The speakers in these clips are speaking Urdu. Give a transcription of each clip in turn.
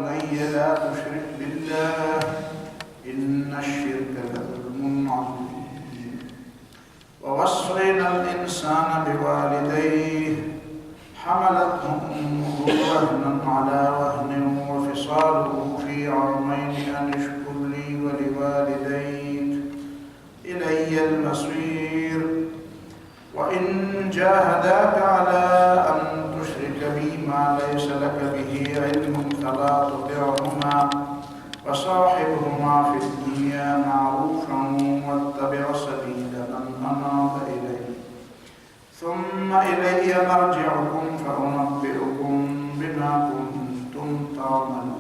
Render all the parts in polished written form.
بني لا تشرك بالله إن الشرك لظلم عظيم ووصينا الإنسان بوالديه حملته أمه وهنا على وهن وفصاله في عامين أن اشكر لي ولوالديك إلي المصير وإن جاهداك على أن تشرك بي ما ليس لك به علم فلا تطعهما وصاحبهما في الدنيا معروفا واتبع سبيل من أناب إلي ثم إلي مرجعكم فأنبئكم بما كنتم تعملون.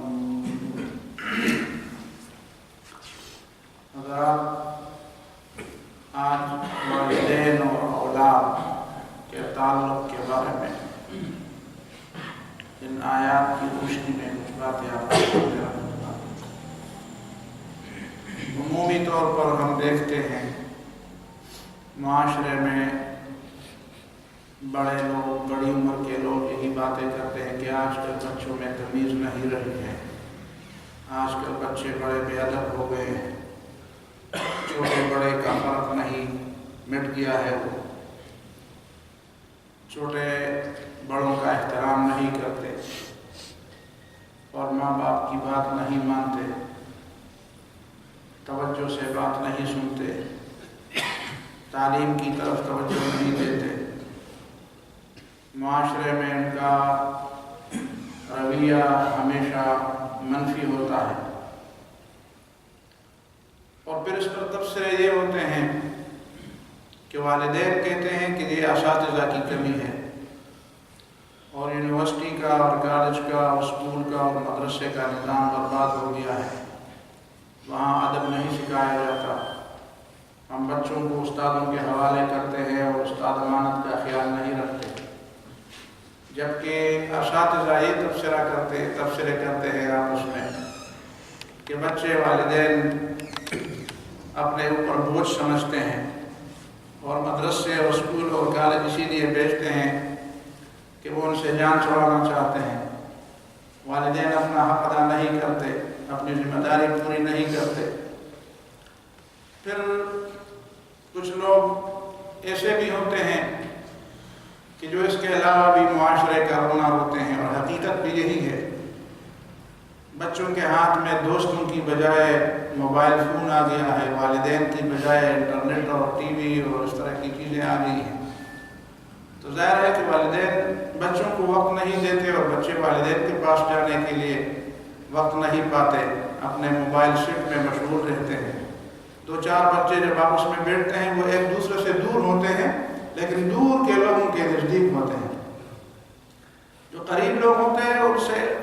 آج والدین اور اولاد کے تعلق کے بارے میں ان آیات کی روشنی میں کچھ باتیں آپ کو بتاؤں گا. عمومی طور پر ہم دیکھتے ہیں معاشرے میں بڑے لوگ، بڑی عمر کے لوگ یہی باتیں کرتے ہیں کہ آج کل بچوں میں تمیز نہیں رہی ہے، آج کل بچے بڑے بے ادب ہو گئے ہیں، چھوٹے بڑے کا فرق نہیں، مٹ گیا ہے، وہ چھوٹے بڑوں کا احترام نہیں کرتے اور ماں باپ کی بات نہیں مانتے، توجہ سے بات نہیں سنتے، تعلیم کی طرف توجہ نہیں دیتے، معاشرے میں ان کا رویہ ہمیشہ منفی ہوتا ہے. اور پھر اس پر تبصرے یہ ہوتے ہیں کہ والدین کہتے ہیں کہ یہ اساتذہ کی کمی ہے اور یونیورسٹی کا اور کالج کا اور اسکول کا اور مدرسے کا نظام برباد ہو گیا ہے، وہاں ادب نہیں سکھایا جاتا، ہم بچوں کو استادوں کے حوالے کرتے ہیں اور استاد امانت کا خیال نہیں رکھتے، جبکہ اساتذہ یہ تبصرے کرتے ہیں آپس میں کہ بچے والدین اپنے اوپر بوجھ سمجھتے ہیں اور مدرسے اور اسکول اور کالج اسی لیے بھیجتے ہیں کہ وہ ان سے جان چھڑانا چاہتے ہیں. والدین اپنا حق ادا نہیں کرتے، اپنی ذمہ داری پوری نہیں کرتے. پھر کچھ لوگ ایسے بھی ہوتے ہیں کہ جو اس کے علاوہ بھی معاشرے کا رونا ہوتے ہیں، اور حقیقت بھی یہی ہے. بچوں کے ہاتھ میں دوستوں کی بجائے موبائل فون آ گیا ہے، والدین کی بجائے انٹرنیٹ اور ٹی وی اور اس طرح کی چیزیں آ گئی ہیں. تو ظاہر ہے کہ والدین بچوں کو وقت نہیں دیتے اور بچے والدین کے پاس جانے کے لیے وقت نہیں پاتے، اپنے موبائل سیٹ میں مشغول رہتے ہیں. 2-4 بچے جب آپس میں بیٹھتے ہیں وہ ایک دوسرے سے دور ہوتے ہیں لیکن دور کے لوگوں کے نزدیک ہوتے ہیں. جو قریب لوگ ہوتے ہیں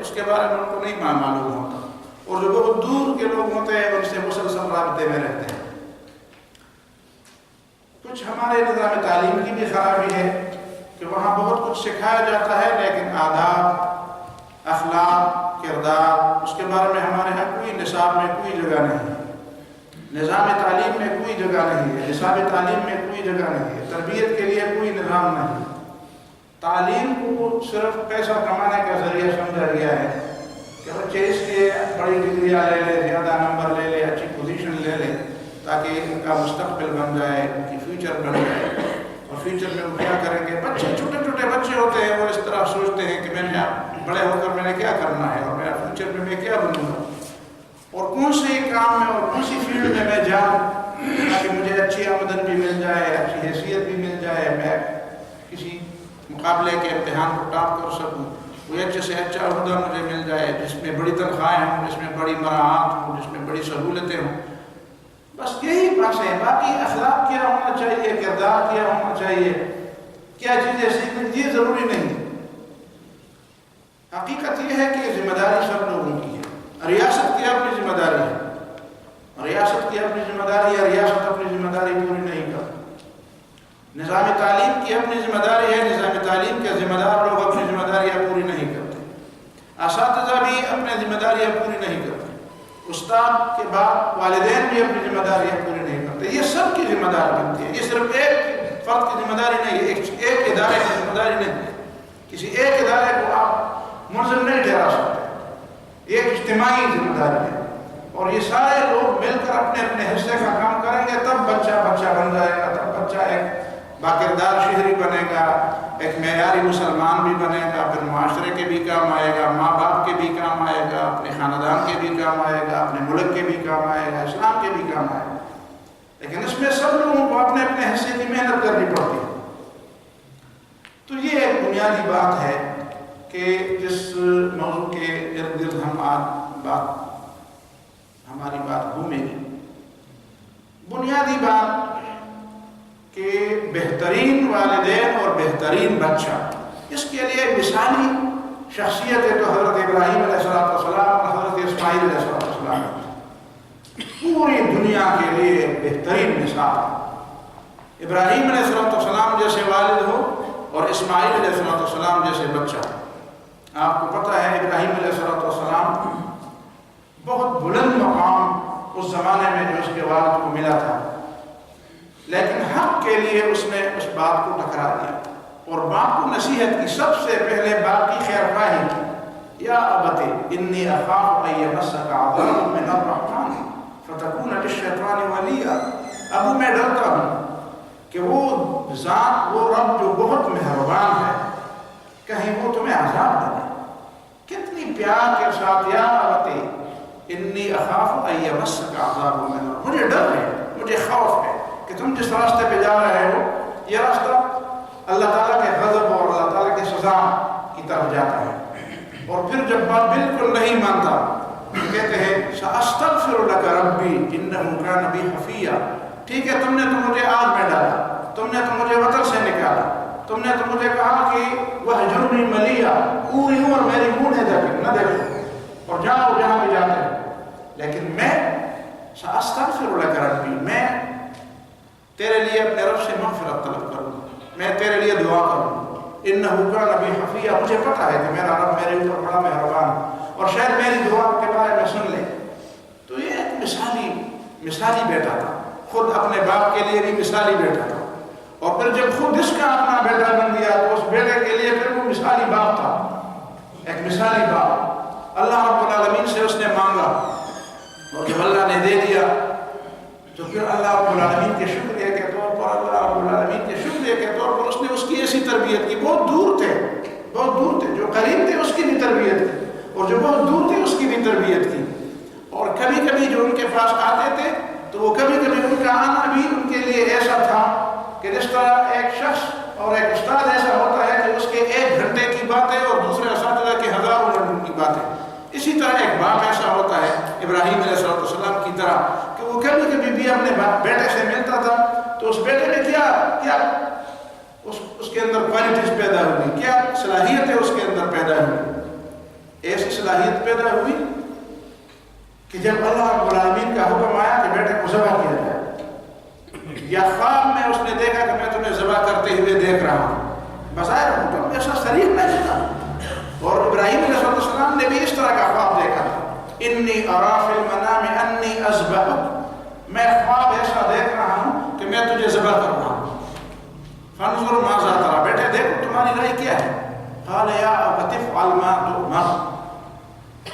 اس کے بارے میں ان کو نہیں معلوم ہوتا، اور جو بہت دور کے لوگ ہوتے ہیں ان سے مسلسل رابطے میں رہتے ہیں. کچھ ہمارے نظام تعلیم کی بھی خرابی ہے کہ وہاں بہت کچھ سکھایا جاتا ہے لیکن آداب، اخلاق، کردار، اس کے بارے میں ہمارے ہاں کوئی نصاب میں کوئی جگہ نہیں ہے، نظام تعلیم میں کوئی جگہ نہیں ہے، نصاب تعلیم میں کوئی جگہ نہیں ہے، تربیت کے لیے کوئی نظام نہیں. تعلیم کو صرف پیسہ کمانے کا ذریعہ سمجھا گیا ہے کہ بچے اس لیے بڑی ڈگریاں لے لے، زیادہ نمبر لے لے، اچھی پوزیشن لے لے تاکہ ان کا مستقبل بن جائے، ان کی فیوچر بن جائے. اور فیوچر میں وہ کیا کریں گے؟ بچے چھوٹے چھوٹے بچے ہوتے ہیں، وہ اس طرح سوچتے ہیں کہ میں نے بڑے ہو کر میں نے کیا کرنا ہے اور میرا فیوچر میں کیا بنوں گا اور کون سے کام میں اور کون سی فیلڈ میں جاؤں تاکہ مجھے اچھی آمدن بھی مل جائے، اچھی حیثیت بھی مل جائے، میں کسی مقابلے کے امتحان کو ٹاپ کر سکوں، کوئی اچھے سے اچھا عہدہ مجھے مل جائے جس میں بڑی تنخواہیں ہوں، جس میں بڑی مراعات ہوں، جس میں بڑی سہولتیں ہوں. بس یہی باتیں ہیں. باقی اخلاق کیا ہونا چاہیے، کردار کیا ہونا چاہیے، کیا چیزیں سیکھیں، یہ ضروری نہیں. حقیقت یہ ہے کہ ذمہ داری سب لوگوں کی ہے. ریاست کی اپنی ذمہ داری ہے، ریاست کی اپنی ذمہ داری ہے، ریاست اپنی ذمہ داری پوری نہیں کرتی. نظام تعلیم کی اپنی ذمہ داری ہے، نظام تعلیم کے ذمہ دار لوگ اپنی ذمہ داریاں پوری نہیں کرتے. اساتذہ بھی اپنی ذمہ داریاں پوری نہیں کرتے. استاد کے بعد والدین بھی اپنی ذمہ داریاں پوری نہیں کرتے. یہ سب کی ذمہ داری بنتی ہے. یہ صرف ایک فرد کی ذمہ داری نہیں ہے، ایک ادارے کی ذمہ داری نہیں ہے. کسی ایک ادارے کو آپ ملزم نہیں ٹھہرا سکتے. یہ ایک اجتماعی ذمہ داری ہے، اور یہ سارے لوگ مل کر اپنے اپنے حصے کا کام کریں گے، تب بچہ بن جائے گا، تب بچہ ایک باکردار شہری بنے گا، ایک معیاری مسلمان بھی بنے گا، پھر معاشرے کے بھی کام آئے گا، ماں باپ کے بھی کام آئے گا، اپنے خاندان کے بھی کام آئے گا، اپنے ملک کے بھی کام آئے گا، اسلام کے بھی کام آئے گا۔ لیکن اس میں سب لوگوں کو اپنے اپنے حصے کی محنت کرنی پڑتی ہے۔ تو یہ ایک بنیادی بات ہے کہ جس موضوع کے ارد گرد ہم آج ہماری بات گھومے گی۔ بنیادی بات کہ بہترین والدین اور بہترین بچہ، اس کے لیے مثالی شخصیت ہے تو حضرت ابراہیم علیہ السلام اور حضرت اسماعیل علیہ السلام پوری دنیا کے لیے بہترین مثال۔ ابراہیم علیہ السلام جیسے والد ہو اور اسماعیل علیہ السلام جیسے بچہ۔ آپ کو پتہ ہے ابراہیم علیہ السلام بہت بلند مقام اس زمانے میں جو اس کے والد کو ملا تھا، لیکن حق کے لیے اس نے اس بات کو ٹکرا دیا اور باپ کو نصیحت کی، سب سے پہلے باپ کی خیر خواہی کی، یا ابت انی اخاف ان یمسک عذاب من الرحمن فتکون للشیطان ولیا، ابو میں ڈرتا ہوں کہ وہ ذات، وہ رب جو بہت مہربان ہے، کہیں وہ تمہیں عذاب دے۔ کتنی پیار کے ساتھ، یا ابت انی اخاف ان یمسک عذاب من الرحمن، مجھے ڈر ہے، مجھے خوف ہے کہ تم جس راستے پہ جا رہے ہو یہ راستہ اللہ تعالیٰ کے غضب اور اللہ تعالیٰ کی سزا کی طرف جاتا ہے۔ اور پھر جب بات بالکل نہیں مانتا کہتے ہیں سأستغفر لک ربی انہ کان بی حفیہ، ٹھیک ہے تم نے تو مجھے آگ میں ڈالا، تم نے تو مجھے وطن سے نکالا، تم نے تو مجھے کہا کہ وہجرنی ملیہ، پوری عمر میری منہ نہ دیکھو اور جاؤ جہاں بھی جاتے ہیں، لیکن میں سأستغفر لک ربی، میں تیرے لیے اپنے رب سے مغفرت طلب کروں، میں تیرے لیے دعا کروں، انہ کان بی حفیہ، مجھے پتہ ہے کہ میرا رب میرے اوپر بڑا مہربان اور شاید میری دعا کے بارے میں سن لے۔ تو یہ ایک مثالی بیٹا تھا، خود اپنے باپ کے لیے بھی مثالی بیٹا تھا، اور پھر جب خود اس کا اپنا بیٹا بن گیا تو اس بیٹے کے لیے پھر وہ مثالی باپ تھا، ایک مثالی باپ۔ اللہ رب العالمین سے اس نے مانگا اور جب اللہ نے دے دیا تو پھر اللہ رب العالمین کے شکریہ کے طور پر، اللہ رب العالمین کے شکریہ کے طور پر اس نے اس کی ایسی تربیت کی، بہت دور تھے، جو قریب تھے اس کی بھی تربیت کی اور جو بہت دور تھے اس کی بھی تربیت کی، اور کبھی کبھی جو ان کے پاس آتے تھے تو وہ کبھی کبھی ان کا آنا بھی ان کے لیے ایسا تھا کہ جس طرح ایک شخص اور ایک استاد ایسا ہوتا ہے کہ اس کے 1 گھنٹے کی باتیں اور دوسرے اساتذہ کے 1000 گھنٹے کی باتیں، اسی طرح ایک باپ ایسا ہوتا ہے ابراہیم علیہ السلام کی طرح کہ وہ کبھی کبھی بھی اپنے بیٹے سے ملتا تھا تو اس بیٹے میں کیا اس کے اندر کوالٹیز پیدا ہوئی، کیا صلاحیتیں اس کے اندر پیدا ہوئی، ایسی صلاحیت پیدا ہوئی کہ جب اللہ رب العالمین کا حکم آیا کہ بیٹے کو ذبح کیا جائے، یا خواب میں اس نے دیکھا کہ میں تمہیں ذبح کرتے ہوئے دیکھ رہا ہوں، بظاہر حکم ایسا صریح نہیں تھا، اور ابراہیم علیہ السلام نے بھی اس طرح کا خواب دیکھا تھا، انی ارا فی المنام انی اذبحک، میں خواب ایسا دیکھ رہا ہوں کہ میں تجھے ذبح کر رہا ہوں، فانظر ماذا ترى، بیٹے دیکھو تمہاری رائے کیا ہے، قال یا ابت افعل ما تؤمر،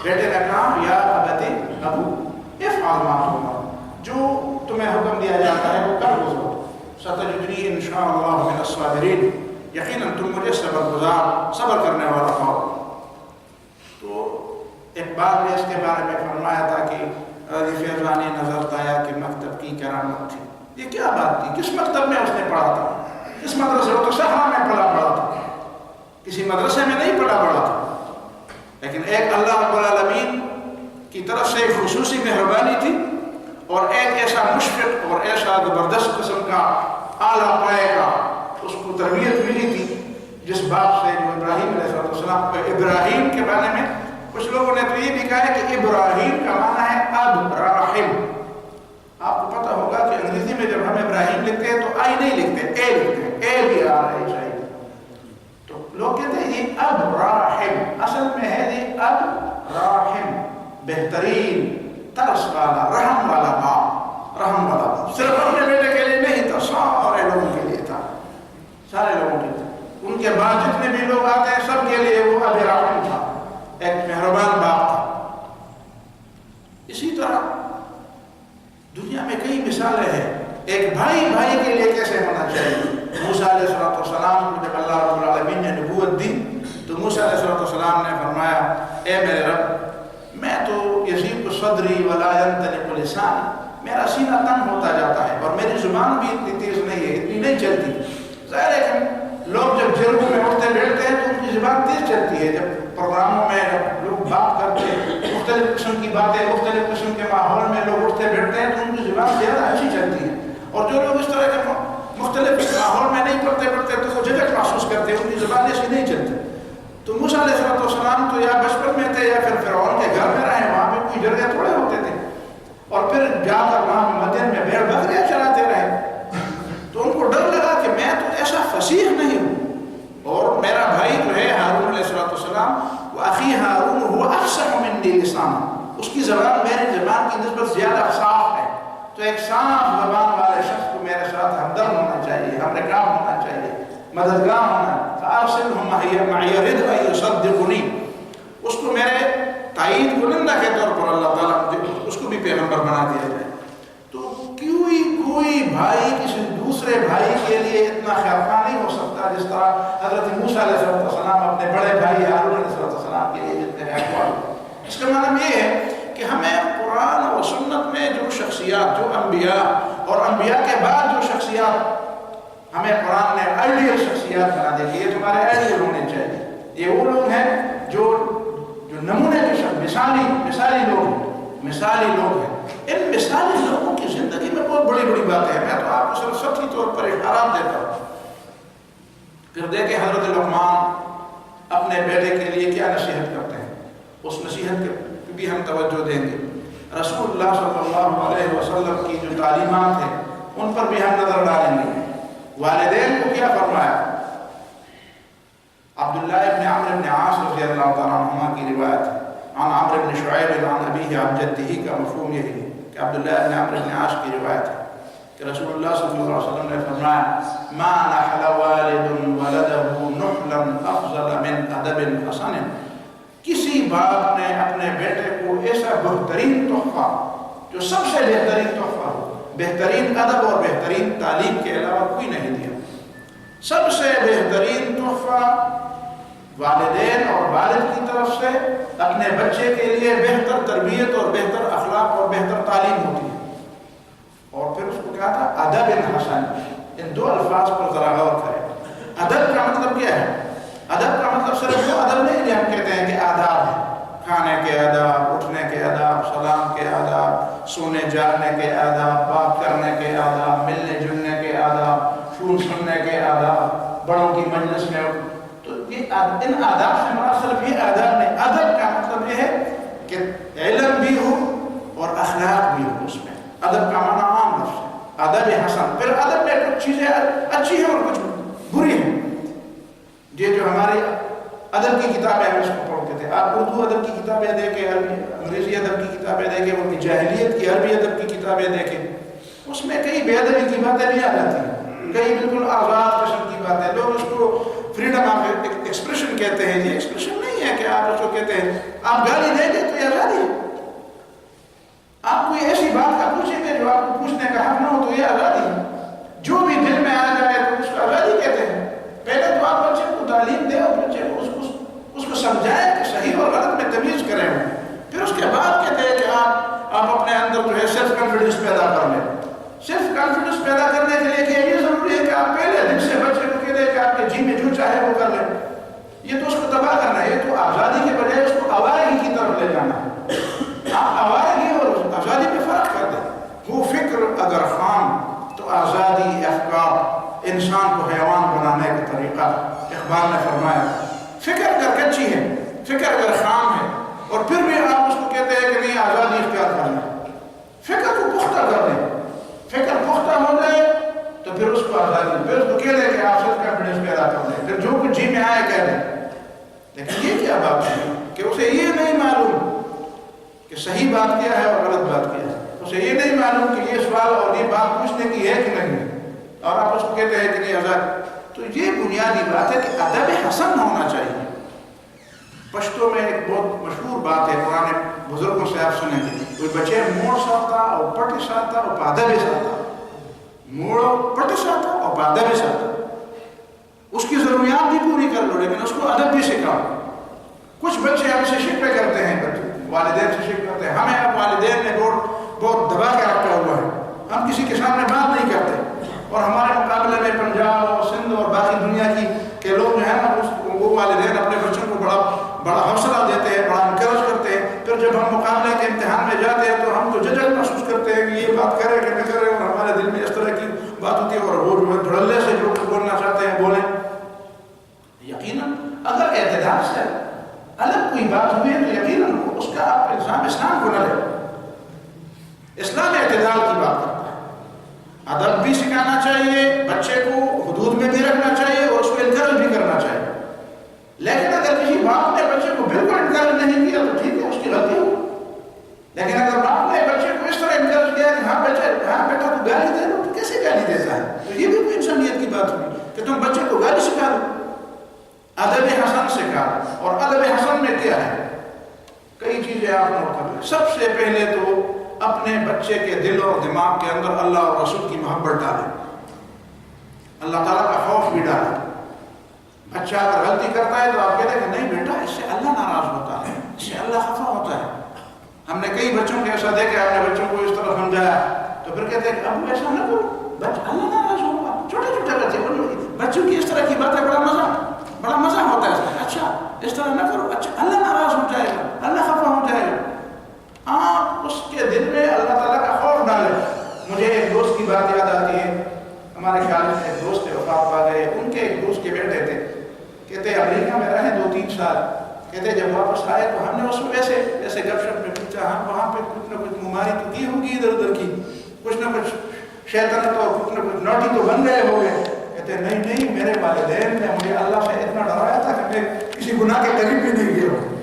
بیٹے نے کہا یا ابتی ابو افعل ما تؤمر، جو تمہیں حکم دیا جاتا ہے وہ کر گزرو، ستجدنی انشاءاللہ من الصابرین، یقیناً تم مجھے صبر کرنے والا پاؤ۔ تو ایک بار نے اس کے بارے میں فرمایا تھا کہ فیضانی نظر آیا کہ مکتب کی کرامت تھی، یہ کیا بات تھی، کس مکتب میں اس نے پڑھا تھا، کس مدرسے، وہ تو صحرا میں پڑھا تھا، کسی مدرسے میں نہیں پڑھا تھا، لیکن ایک اللہ رب العالمین کی طرف سے ایک خصوصی مہربانی تھی اور ایک ایسا مشفق اور ایسا زبردست قسم کا اعلیٰ پائے کا اس کو تربیت ملی تھی جس باپ سے جو ابراہیم علیہ السلام کو، ابراہیم کے بارے میں کچھ لوگوں نے تو یہ بھی کہا ہے کہ ابراہیم کا معنی ہے اب راحم۔ آپ کو پتہ ہوگا کہ انگریزی میں جب ہم ابراہیم لکھتے ہیں تو آئی نہیں لکھتے، اے لکھتے ہیں، اے بھی آ رہا ہے چاہیے، تو لوگ کہتے ہیں یہ اب راحم، اصل میں ہے یہ اب راحم، بہترین ترس والا، رحم والا باپ، رحم والا باپ، صرف اپنے بیٹے کے لیے نہیں تھا، سارے لوگوں کے لیے تھا، سارے لوگوں کے لیے، ان کے بعد جتنے بھی لوگ آتے ہیں سب کے لیے وہ اب راحم تھا، ایک مہربان باپ تھا۔ مثالیں ہیں ایک بھائی بھائی کے لیے کیسے ہونا چاہیے۔ موسیٰ علیہ السلام کو جب اللہ رب العالمین نے نبوت دی تو موسیٰ علیہ السلام نے فرمایا اے میرے رب میں تو یضیق صدری ولا ينطلق لسانی، میرا سینہ تنگ ہوتا جاتا ہے اور میری زبان بھی اتنی تیز نہیں ہے، اتنی نہیں چلتی۔ ظاہر ہے کہ لوگ جب جرگوں میں اٹھتے بیٹھتے ہیں تو ان کی زبان تیز چلتی ہے، جب پروگراموں میں جب لوگ بات کرتے ہیں مختلف قسم کی باتیں، مختلف قسم کے ماحول میں لوگ اٹھتے بیٹھتے ہیں تو ان کی زبان زیادہ اچھی چلتی ہے، اور جو لوگ اس طرح کے مختلف ماحول میں نہیں پڑھتے تو وہ جھجک محسوس کرتے ہیں، ان کی زبان ایسی نہیں چلتی۔ تو موسیٰ علیہ السلام تو یا بچپن میں تھے یا پھر فرعون کے گھر میں رہے، وہاں پہ کوئی جرگے تھوڑے ہوتے تھے، اور پھر جا کر وہاں مدین میں بھیڑ بکریاں چراتے رہے، تو ان کو ڈر لگا کہ میں تو ایسا فصیح نہیں ہوں، اور میرا بھائی جو ہے ہارون علیہ السلام وَأَخِي هَارُونُ هُوَ أَفْصَحُ مِنِّي لِسَانًا، اس کی زبان میری زبان کی نسبت زیادہ صاف ہے، تو ایک صاف زبان والے شخص کو میرے ساتھ ہمدرد ہونا چاہیے، ہمرکام ہونا چاہیے، مددگار ہونا۔ فَأَرْسِلْهُ مَعِيَ رِدْءً يُصَدِّقُنِي، اس کو میرے تائید کنندہ کے طور پر اللہ تعالیٰ اس کو بھی پیغمبر بنا دیا جائے۔ تو کوئی بھائی کسی دوسرے بھائی کے لیے اتنا خیرخواہ نہیں ہو سکتا جس طرح حضرت موسیٰ علیہ السلام اپنے بڑے بھائی ہارون علیہ السلام کے لیے جتنے خیرخواہ۔ اس کا مطلب یہ ہے کہ ہمیں قرآن و سنت میں جو شخصیات، جو انبیاء اور انبیاء کے بعد جو شخصیات ہمیں قرآن نے آئیڈیل شخصیات بنا دے کہ یہ تمہارے آئیڈیل ہونے چاہیے، یہ وہ لوگ ہیں جو نمونے کے شخص، مثالی لوگ ہیں۔ ان مثالی لوگوں کی زندگی میں بہت بڑی باتیں ہیں، میں تو آپ کو صرف سطحی طور پر اشارات دیتا ہوں۔ پھر دیکھیں حضرت لقمان اپنے بیٹے کے لیے کیا نصیحت کرتے ہیں، اس نصیحت کے بھی ہم توجہ دیں گے۔ رسول اللہ صلی اللہ علیہ وسلم کی جو تعلیمات ہیں ان پر بھی ہم نظر ڈالیں گے۔ والدین کو کیا فرمایا؟ عبداللہ ابن عمرو ابن عاص رضی اللہ تعالیٰ عنہ کی روایت ہے، عن عمرو بن شعیب عن ابیہ عن جدہ کا مفہوم یہی ہے کہ عبداللہ ابن عمرو ابن عاص کی روایت ہے کہ رسول اللہ صلی اللہ علیہ وسلم نے فرمایا ما نحل والد ولده نحلا افضل من ادب حسن، کسی باپ نے اپنے بیٹے کو ایسا بہترین تحفہ جو سب سے بہترین تحفہ ہو، بہترین ادب اور بہترین تعلیم کے علاوہ کوئی نہیں دیا۔ سب سے بہترین تحفہ والدین اور والد کی طرف سے اپنے بچے کے لیے بہتر تربیت اور بہتر اخلاق اور بہتر تعلیم ہوتی ہے۔ اور پھر اس کو کہا تھا ادب حسن، ان دو الفاظ پر ذرا غور کریں۔ ادب کا مطلب کیا ہے؟ ادب کا مطلب صرف وہ ادب نہیں جو ہم کہتے ہیں کہ آداب ہے، کھانے کے آداب، اٹھنے کے آداب، سلام کے آداب، سونے جاگنے کے آداب، بات کرنے کے آداب، ملنے جلنے کے آداب، فون سننے کے آداب، بڑوں کی مجلس میں۔ تو یہ ان آداب سے مراد صرف یہ آداب نہیں، ادب کا مطلب یہ ہے کہ علم بھی ہو اور اخلاق بھی ہو۔ اس میں ادب کا معنی عام لفظ ہے، ادب حسن۔ پھر ادب میں کچھ چیزیں اچھی ہیں اور کچھ بری ہیں۔ یہ جو ہماری ادب کی کتابیں ہم اس کو پڑھتے تھے، آپ اردو ادب کی کتابیں دیکھیں، انگریزی ادب کی کتابیں دیکھیں، ان کی جاہلیت کی عربی ادب کی کتابیں دیکھیں، اس میں کئی بے ادبی کی باتیں نہیں آ جاتی ہیں، کئی بالکل آزاد قسم کی باتیں۔ لوگ اس کو فریڈم آف ایکسپریشن کہتے ہیں، یہ ایکسپریشن نہیں ہے کہ آپ اس کو کہتے ہیں آپ گالی دیں گے تو یہ آزادی ہے۔ آپ کوئی ایسی بات کا پوچھیں گے جو آپ کو پوچھنے کا حق نہ ہو تو یہ آزادی ہے۔ جو بھی دل میں آ جائے تو اس کو آزادی کہتے ہیں۔ پہلے تو آپ بچے کو تعلیم دیں اور بچے کو اس کو سمجھائیں کہ صحیح اور غلط میں تمیز کریں، پھر اس کے بعد کہتے ہیں کہ آپ اپنے اندر جو ہے سیلف کانفیڈنس پیدا کر لیں۔ سیلف کانفیڈنس پیدا کرنے کے لیے کہ یہ ضروری ہے کہ آپ پہلے دن سے بچے کو کہہ دیں کہ آپ کے جی میں جو چاہے وہ کر لیں، یہ تو اس کو تباہ کرنا ہے۔ یہ تو آزادی کے بجائے اس کو آوارگی کی طرف لے جانا ہے۔ آپ آوارگی اور آزادی میں فرق کر دیں۔ وہ فکر اگر خام تو آزادی افکار انسان کو حیوان بنانے کا طریقہ۔ اقبال نے فرمایا فکر اگر کچی ہے، فکر اگر خام ہے اور پھر بھی آپ اس کو کہتے ہیں کہ نہیں آزادی اختیار کرنا، فکر کو پختہ کر دیں۔ فکر پختہ ہو جائے تو پھر اس کو آزادی، پھر اس کو کہہ دیں کہ آپ سیلف کانفیڈنس پیدا کر دیں، پھر جو کچھ جی میں آئے کہہ دیں۔ لیکن یہ کیا بات ہے کہ اسے یہ نہیں معلوم کہ صحیح بات کیا ہے اور غلط بات کیا ہے، اسے یہ نہیں معلوم کہ یہ سوال اور یہ بات پوچھنے کی ہے کہ نہیں، اور آپ اس کو کہتے ہیں کہ نہیں آزاد۔ تو یہ بنیادی بات ہے کہ ادب حسن ہونا چاہیے۔ پشتو میں ایک بہت مشہور بات ہے، پرانے بزرگوں سے آپ سنیں گے، کوئی بچے موڑ ساتا اور پٹی ساتا اور پادہ بھی ساتا، موڑو پٹی ساتا اور پادہ بھی ساتا، اس کی ضروریات بھی پوری کر لو لیکن اس کو ادب بھی سکھاؤ۔ کچھ بچے ہم سے شکوے کرتے ہیں، والدین سے شکوے کرتے ہیں، ہمیں اب والدین نے بہت دبا کے رکھا ہوا ہے، ہم کسی کے سامنے بات نہیں کرتے، اور ہمارے مقابلے میں پنجاب اور سندھ اور باقی دنیا کے لوگ جو ہیں نا وہ والدین اپنے بچوں کو بڑا حوصلہ دیتے ہیں، بڑا انکریج کرتے ہیں، پھر جب ہم مقابلے کے امتحان میں جاتے ہیں تو ہم تو جھجک محسوس کرتے ہیں کہ یہ بات کرے کہ نہ کرے، اور ہمارے دل میں اس طرح کی بات ہوتی ہے، اور وہ جو ہے دھڑلے سے جو بولنا چاہتے ہیں بولیں۔ یقیناً اگر اعتدال سے الگ کوئی بات ہوئی ہے تو یقیناً اس کا آپ الزام اسلام کو نہ لیں۔ اسلام اعتدال کی بات کرتا ہے، ادب بھی سکھانا چاہیے، بچے کو حدود میں بھی رکھنا چاہیے اور اس کو انکریج بھی کرنا چاہیے، لیکن اگر کسی باپ نے بچے کو بالکل انکریج نہیں کیا تو ٹھیک ہے، اس کی غلطی ہو، لیکن اگر باپ نے بچے کو اس طرح انکریج کیا کہ ہاں بیٹا تو گالی دے دو، تو کیسے گالی دیتا ہے؟ تو یہ بھی کوئی انسانیت کی بات ہوئی کہ تم بچے کو گالی سکھا دو۔ ادب حسن سکھا، اور ادب حسن میں کیا ہے؟ کئی چیزیں آپ نوٹ کر لیں۔ سب سے پہلے تو اپنے بچے کے دل اور دماغ کے اندر اللہ اور رسول کی محبت ڈالیں، اللہ تعالیٰ کا خوف بھی ڈالیں۔ بچہ اگر غلطی کرتا ہے تو آپ کہتے ہیں کہ نہیں بیٹا اس سے اللہ ناراض ہوتا ہے، اس سے اللہ خفا ہوتا ہے۔ ہم نے کئی بچوں کے ایسا دیکھا، ہم نے بچوں کو اس طرح سمجھایا تو پھر کہتے ہیں کہ ابو ایسا نہ کرو، اللہ ناراض ہوگا۔ چھوٹے چھوٹے بچوں کی اس طرح کی باتیں بڑا مزہ ہوتا ہے، اچھا اس طرح نہ کرو، اچھا اللہ ناراض ہو جائے گا، اللہ خفا ہو جائے گا۔ آپ اس کے دل میں اللہ تعالیٰ کا خوف ڈالیں۔ مجھے ایک دوست کی بات یاد آتی ہے، ہمارے خیال میں ایک دوست وفات پا گئے، ان کے ایک دوست کے بیٹے تھے، کہتے امریکہ میں رہے 2-3 سال، کہتے جب واپس آئے تو ہم نے اس کو ایسے گپ شپ میں پوچھا، ہم وہاں پہ کچھ نہ کچھ مماری تو کی ہوگی ادھر ادھر کی، کچھ نہ کچھ شیطنت اور کچھ نہ کچھ نوٹی تو بن گئے ہو گئے۔ کہتے نہیں میرے والدین نے مجھے اللہ سے اتنا ڈرایا تھا کہ میں کسی گناہ کے قریب بھی نہیں گیا ہوں۔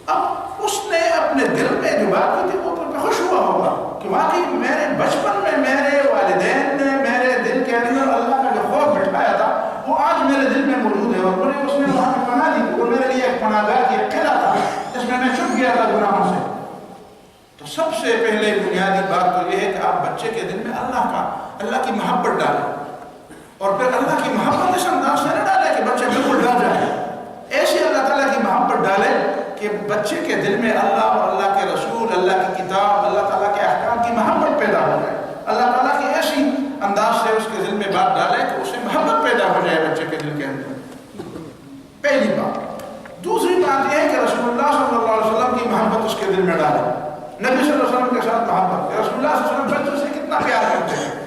اب اس نے اپنے دل میں جو بات کی تھی وہ تو خوش ہوا ہوگا کہ واقعی میرے بچپن میں میرے والدین نے میرے دل کے اندر اللہ کا جو خوف بٹھایا تھا وہ آج میرے دل میں موجود ہے، اور مجھے اس نے وہاں پہ پناہ دی، وہ میرے لیے ایک پناہ گاہ کی ایک قلعہ تھا جس میں چھپ گیا تھا گناہوں سے۔ تو سب سے پہلے بنیادی بات تو یہ ہے کہ آپ بچے کے دل میں اللہ کی محبت ڈالیں، اور پھر اللہ کی محبت اس انداز سے نہ ڈالیں کہ بچے بالکل ڈر جائے، ایسے اللہ تعالیٰ کی محبت ڈالیں کہ بچے کے دل میں اللہ اور اللہ کے رسول، اللہ کی کتاب، اللہ تعالیٰ کے احکام کی محبت پیدا ہو جائے، اللہ تعالیٰ کی ایسی انداز سے اس کے دل میں بات ڈالیں کہ اسے محبت پیدا ہو جائے بچے کے دل کے اندر۔ پہلی بات۔ دوسری بات یہ ہے کہ رسول اللہ صلی اللہ علیہ وسلم کی محبت اس کے دل میں ڈالیں، نبی صلی اللہ علیہ وسلم کے ساتھ محبت، رسول اللہ صلی اللہ علیہ وسلم بچوں سے کتنا پیار کرتے ہیں۔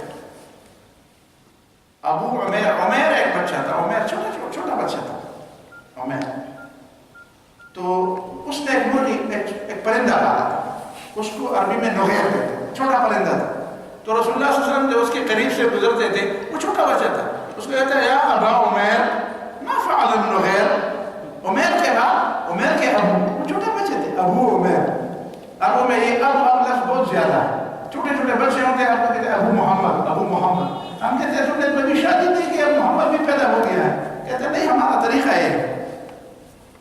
ابو عمیر ایک بچہ تھا، عمیر چھوٹا بچہ تھا عمیر، تو اس نے ایک پرندہ پالا تھا، اس کو عربی میں نغیر کہتے ہیں، چھوٹا پرندہ تھا۔ تو رسول اللہ صلی اللہ علیہ وسلم جو اس کے قریب سے گزرتے تھے، وہ چھوٹا بچہ تھا، اس کو کہتا ہے یا ابا عمیر ما فعل النغیر، عمیر کے باپ، عمیر کے ابو، وہ چھوٹے بچے تھے، ابو عمیر۔ ابو میں یہ اب لفظ بہت زیادہ ہے، چھوٹے چھوٹے بچے ہوتے ہیں، آپ کو کہتے ہیں ابو محمد، ابو محمد۔ ہم کہتے ہیں سنت میں بھی شادی نہیں کی، اب محمد بھی پیدا ہو گیا ہے، کہتے ہیں نہیں ہمارا طریقہ ہے۔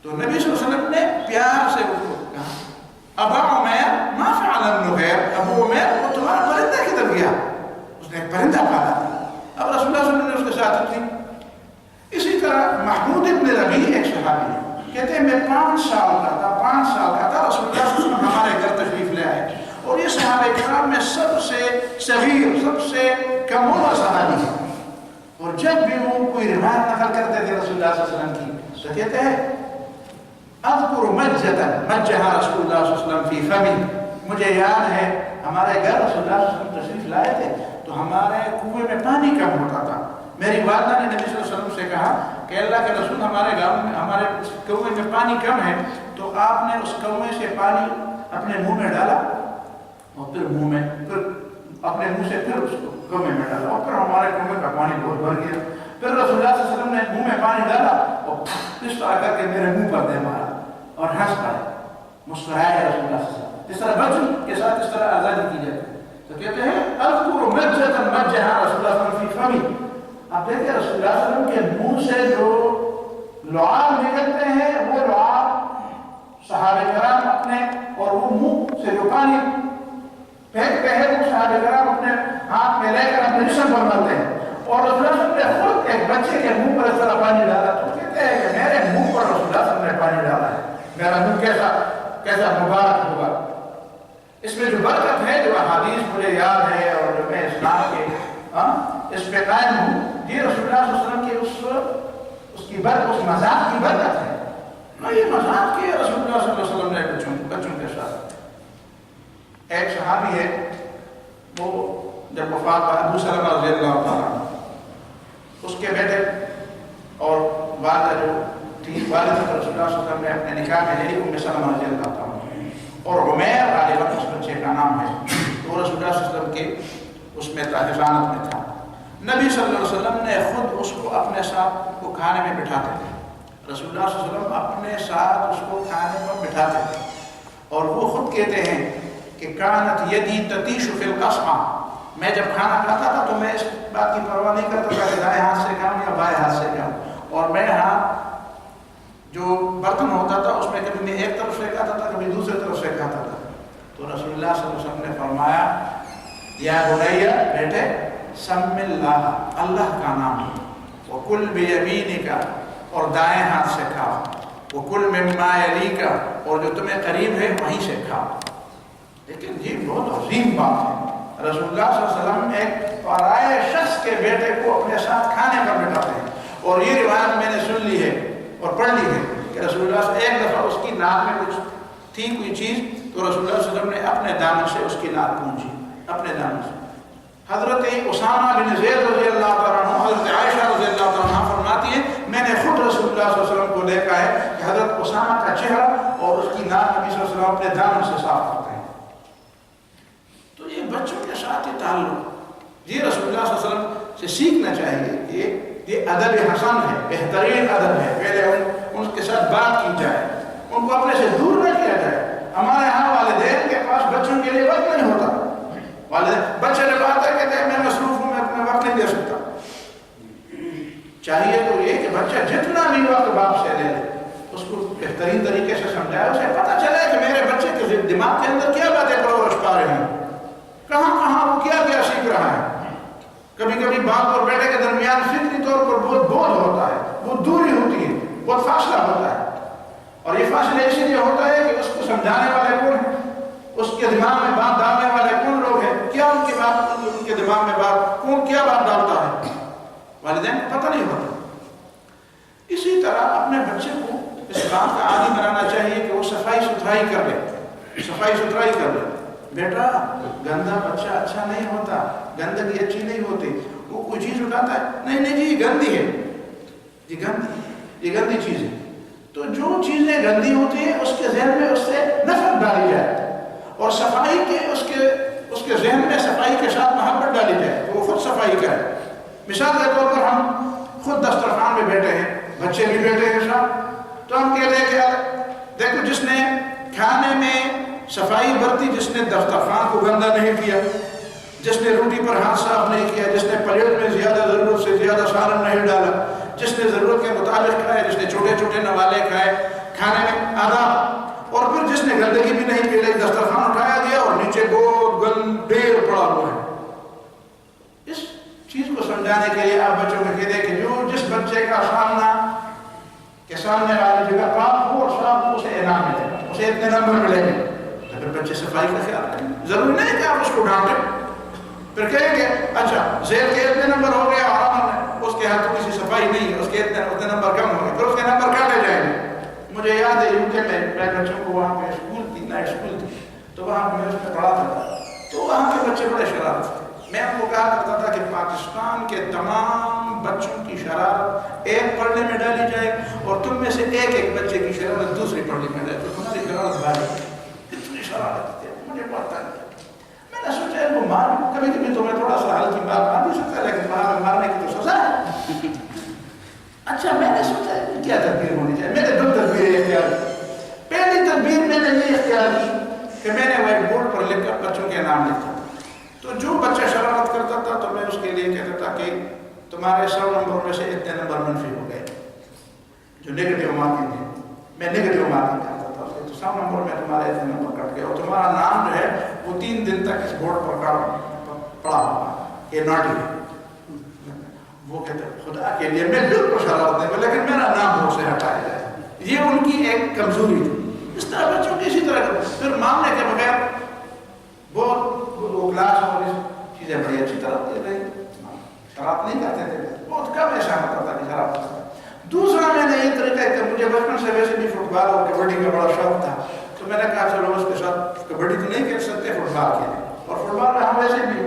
تو نبی صلی اللہ علیہ وسلم نے پیار سے اس کو کہا ابا عمیر ما فعل النغیر، ابو عمیر وہ تمہارا پرندہ کدھر گیا؟ اس نے ایک پرندہ پالا تھا۔ اب رسول اللہ صلی اللہ علیہ وسلم نے اس کے ساتھ تھی۔ اسی طرح محمود ابن ربیع ایک صحابی ہے، کہتے ہیں میں 5 سال کا تھا، رسول اللہ صلی اللہ علیہ وسلم ہمارے گھر تشریف لے آئے، اور یہ صحابہ کرام میں سب سے صغیر، سب سے کم عمر صحابی ہے، اور جب بھی وہ کوئی روایت نقل کرتے تھے رسول اللہ صلی اللہ علیہ وسلم کی تو کہتے ہیں اذکر مجھا رسول اللہ صلی اللہ علیہ وسلم فی فمی، مجھے یاد ہے ہمارے گھر رسول اللہ صلی اللہ علیہ وسلم تشریف لائے تھے تو ہمارے کنویں میں پانی کم ہوتا تھا، میری والدہ نے نبی صلی اللہ علیہ وسلم سے کہا کہ اللہ کے رسول ہمارے گاؤں میں ہمارے کنویں میں پانی کم ہے، تو آپ نے اس کنویں سے پانی اپنے منہ میں ڈالا اور پھر اپنے منہ سے پھر اس کو کنویں میں ڈالا، اور پھر ہمارے کنویں کا پانی بہت بھر گیا۔ پھر رسول اللہ صلی اللہ علیہ وسلم نے منہ میں پانی ڈالا اور اس طرح کر کے میرے منہ پر دے مارا اور ہنس پڑے، مسکرائے رسول اللہ صلی اللہ علیہ وسلم۔ اس طرح بچوں کے ساتھ اس طرح آزادی کی جاتی ہے۔ تو کہتے ہیں اذکر مجھا رسول اللہ صلی اللہ علیہ وسلم فی فمی، آپ دیکھتے ہیں رسول اللہ صلی اللہ علیہ وسلم کے منہ سے جو لعاب نکلتے ہیں وہ لعاب صحابہ کرام اپنے، اور وہ منہ سے جو پانی پھینکتے ہیں وہ صحابہ کرام اپنے ہاتھ میں لے کر اپنے جسم پر ملتے ہیں. اور رسول اللہ صلی اللہ علیہ وسلم نے خود ایک بچے کے منہ پر اس طرح پانی ڈالا تو کہتے ہیں کہ میرے منہ پر رسول اللہ صلی اللہ علیہ وسلم نے پانی ڈالا ہے, میرا منہ کیسا مبارک ہوگا. اس میں جو برکت ہے, جو احادیث مجھے یاد ہے اور جو میں اسلام کے اس پہ قائم ہوں, یہ رسول اللہ صلی اللہ علیہ وسلم کی اس کی برکت, اس مذاق کی برکت ہے. یہ مذاق کیا رسول اللہ صلی اللہ علیہ وسلم نے بچوں کے ساتھ. ایک صحابی ہے, وہ جب وفات پایا, ابو سلمہ رضی اللہ تعالیٰ, اس کے بیٹے اور والدہ جو تھی, والدہ رسول اللہ صلی اللہ علیہ وسلم نے اپنے نکاح میں لے لی, ام سلمہ رضی اللہ تعالیٰ, اور عمیر غالباً اس بچے کا نام ہے. تو رسول اللہ صلی اللہ علیہ وسلم کے اس میں حفاظت میں تھا. نبی صلی اللہ علیہ وسلم نے خود اس کو اپنے ساتھ کو کھانے میں بٹھاتے تھے. رسول اللہ صلی اللہ علیہ وسلم اپنے ساتھ اس کو کھانے پر بٹھاتے تھے, اور وہ خود کہتے ہیں کہ کانت یدی تتیش فی القصعہ, میں جب کھانا کھاتا تھا تو میں اس بات کی پرواہ نہیں کرتا تھا کہ دائیں ہاتھ سے کھاؤں یا بائیں ہاتھ سے کھاؤں, اور میں ہاتھ جو برتن ہوتا تھا اس میں کبھی میں ایک طرف سے کھاتا تھا, کبھی دوسرے طرف سے کھاتا تھا. تو رسول اللہ صلی اللہ علیہ وسلم نے فرمایا, یا بنیا, بیٹے, سم اللہ, اللہ کا نام, وکل بیمینک, اور دائیں ہاتھ سے کھاؤ, وکل مما یلیک, اور جو تمہیں قریب ہے وہیں سے کھاؤ. لیکن یہ بہت عظیم بات ہے. رسول اللہ صلی اللہ علیہ وسلم ایک پرائے شخص کے بیٹے کو اپنے ساتھ کھانے پر بٹھاتے ہیں. اور یہ روایت میں نے سن لی ہے اور پڑھ لی ہے کہ رسول اللہ صلی اللہ علیہ وسلم ایک دفعہ اس کی ناک میں کچھ تھی کوئی چیز, تو رسول اللہ صلی اللہ علیہ وسلم نے اپنے دامن سے اس کی ناک پونجھی, اپنے دامن سے. حضرت اسامہ بن زید رضی اللہ تعالیٰ عنہ, حضرت عائشہ رضی اللہ تعالیٰ عنہ فرماتی ہے, میں نے خود رسول اللہ صلی اللہ علیہ وسلم کو دیکھا ہے کہ حضرت اسامہ کا چہرہ اور اس کی ناک نبی صلی اللہ علیہ وسلم اپنے دامن سے صاف کرتے ہیں. تو یہ بچوں کے ساتھ یہ تعلق, یہ رسول اللہ صلی اللہ علیہ وسلم سے سیکھنا چاہیے کہ یہ ادب حسن ہے, بہترین ادب ہے. پہلے ان کے ساتھ بات کی جائے, ان کو اپنے سے دور نہ کیا جائے. ہمارے ہاں والدین کے پاس بچوں کے لیے وقت نہیں ہوتا. والدین بچے جب آتا ہے کہتے ہیں میں مصروف ہوں, میں اپنا وقت نہیں دے سکتا. چاہیے تو یہ کہ بچہ جتنا بھی وقت باپ سے لے لے, اس کو بہترین طریقے سے سمجھائے, اسے پتہ چلے کہ میرے بچے کے دماغ کے اندر کیا باتیں پرورش پا رہے ہیں, کہاں کہاں وہ کیا کیا سیکھ رہا ہے. کبھی کبھی باپ اور بیٹے کے درمیان فکری طور پر بہت بوجھ ہوتا ہے, بہت دوری ہوتی ہے, بہت فاصلہ ہوتا ہے. اور یہ فاصلہ اسی لیے ہوتا ہے کہ اس کو سمجھانے والے کون ہیں, اس کے دماغ میں بات ڈالنے والے کون لوگ ہیں, کیا ان کے دماغ میں بات کون کیا بات ڈالتا ہے, والدین کو پتہ نہیں ہوتا. اسی طرح اپنے بچے کو اس بات کا عادی بنانا چاہیے کہ وہ صفائی ستھرائی کر لے. بیٹا, گندا بچہ اچھا نہیں ہوتا, گندگی اچھی نہیں ہوتی. وہ کوئی چیز اٹھاتا ہے, نہیں جی یہ گندی ہے, یہ گندی چیز ہے. تو جو چیزیں گندی ہوتی ہیں اس کے ذہن میں اس سے نفرت ڈالی جائے, اور صفائی کے اس کے ذہن میں صفائی کے ساتھ محبت ڈالی جائے, تو وہ خود صفائی کرے. مثال کے طور پر ہم خود دسترخوان میں بیٹھے ہیں, بچے بھی بیٹھے ہیں ساتھ, تو ہم کہتے ہیں کہ دیکھو جس نے کھانے میں صفائی برتی, جس نے دسترخوان کو گندا نہیں کیا, جس نے روٹی پر ہاتھ صاف نہیں کیا, جس نے پلیٹ میں زیادہ ضرورت سے زیادہ سالن نہیں ڈالا, جس نے ضرورت کے مطابق کھائے, جس نے چھوٹے چھوٹے نوالے کھائے کھانے میں آداب, اور پھر جس نے گندگی بھی نہیں پی, دسترخوان اٹھایا گیا اور نیچے گود ڈھیر پڑا ہوا ہے. اس چیز کو سمجھانے کے لیے آپ بچوں کو کہتے ہیں کہ جو جس بچے کا سامنے والی جگہ پاک ہو اور صاف ہو, اسے انعام ملے گا, اسے اتنے نمبر ملیں گے. تو پھر بچے صفائی کا خیال کریں. ضروری نہیں کہ آپ اس کو ڈانٹیں, پھر کہیں کہ اچھا زید کے اتنے نمبر ہو گئے اور اس کے ہاتھ کسی صفائی نہیں ہے, اس کے اتنے نمبر کم ہو گئے, پھر اس کے نمبر کاٹے جائیں گے. مجھے یاد ہے UK میں بچوں کو وہاں پہ اسکول تھی, نائٹ اسکول تھی, تو وہاں پہ میں اس میں پڑھاتا تھا. تو وہاں کے بچے بڑے شرارت تھے. میں ان کو کہا کرتا تھا کہ پاکستان کے تمام بچوں کی شرارت ایک پڑھنے میں ڈالی جائے, اور تم میں سے ایک بچے کی شرارت دوسری پڑھنے میں ڈالے, تو تمہاری شرارت بھاری ہے. اتنی شرارت تھی, مجھے پڑھتا نہیں. میں نے سوچا ان کو مار, کبھی کبھی تو میں تھوڑا سا ہلکی بات مار بھی سکتا, لیکن مارنے کی تو سزا ہے. اچھا میں نے سوچا کیا تدبیر ہونی چاہیے. میں نے دو تدبیریں اختیار کی. پہلی تدبیر میں نے یہ اختیار کی کہ میں نے وائٹ بورڈ پر لکھ کر بچوں کے نام لکھا. تو جو بچہ شرارت کرتا تھا تو میں اس کے لیے کہتا تھا کہ تمہارے 100 نمبروں میں سے اتنے نمبر منفی ہو گئے, جو نیگیٹو مارکنگ ہے. میں نیگیٹو مارکنگ کرتا تھا, 100 نمبر میں تمہارے اتنے نمبر کٹ گئے اور تمہارا نام جو ہے وہ 3 دن تک اس بورڈ پر پڑا ہوا یہ ناٹی ہے. وہ کہتے ہیں خدا کے لیے میں بالکل شرارت نہیں لیکن میرا نام وہ سے ہٹایا جائے. یہ ان کی ایک کمزوری تھی. اس طرح بچوں کی اسی طرح پھر مانگنے کے بغیر وہ کلاس اور چیزیں بڑی اچھی طرح دے رہی. شرارت نہیں کرتے تھے, بہت کم ایسا ہوتا تھا کہ شرارت کرتا. دوسرا میں نے یہ طریقہ کہ مجھے بچپن سے ویسے بھی فٹ بال اور کبڈی کا بڑا شوق تھا, تو میں نے کہا چلو اس کے ساتھ کبڈی تو نہیں کھیل سکتے, فٹ بال کھیلیں. اور فٹ بال میں ہم ویسے بھی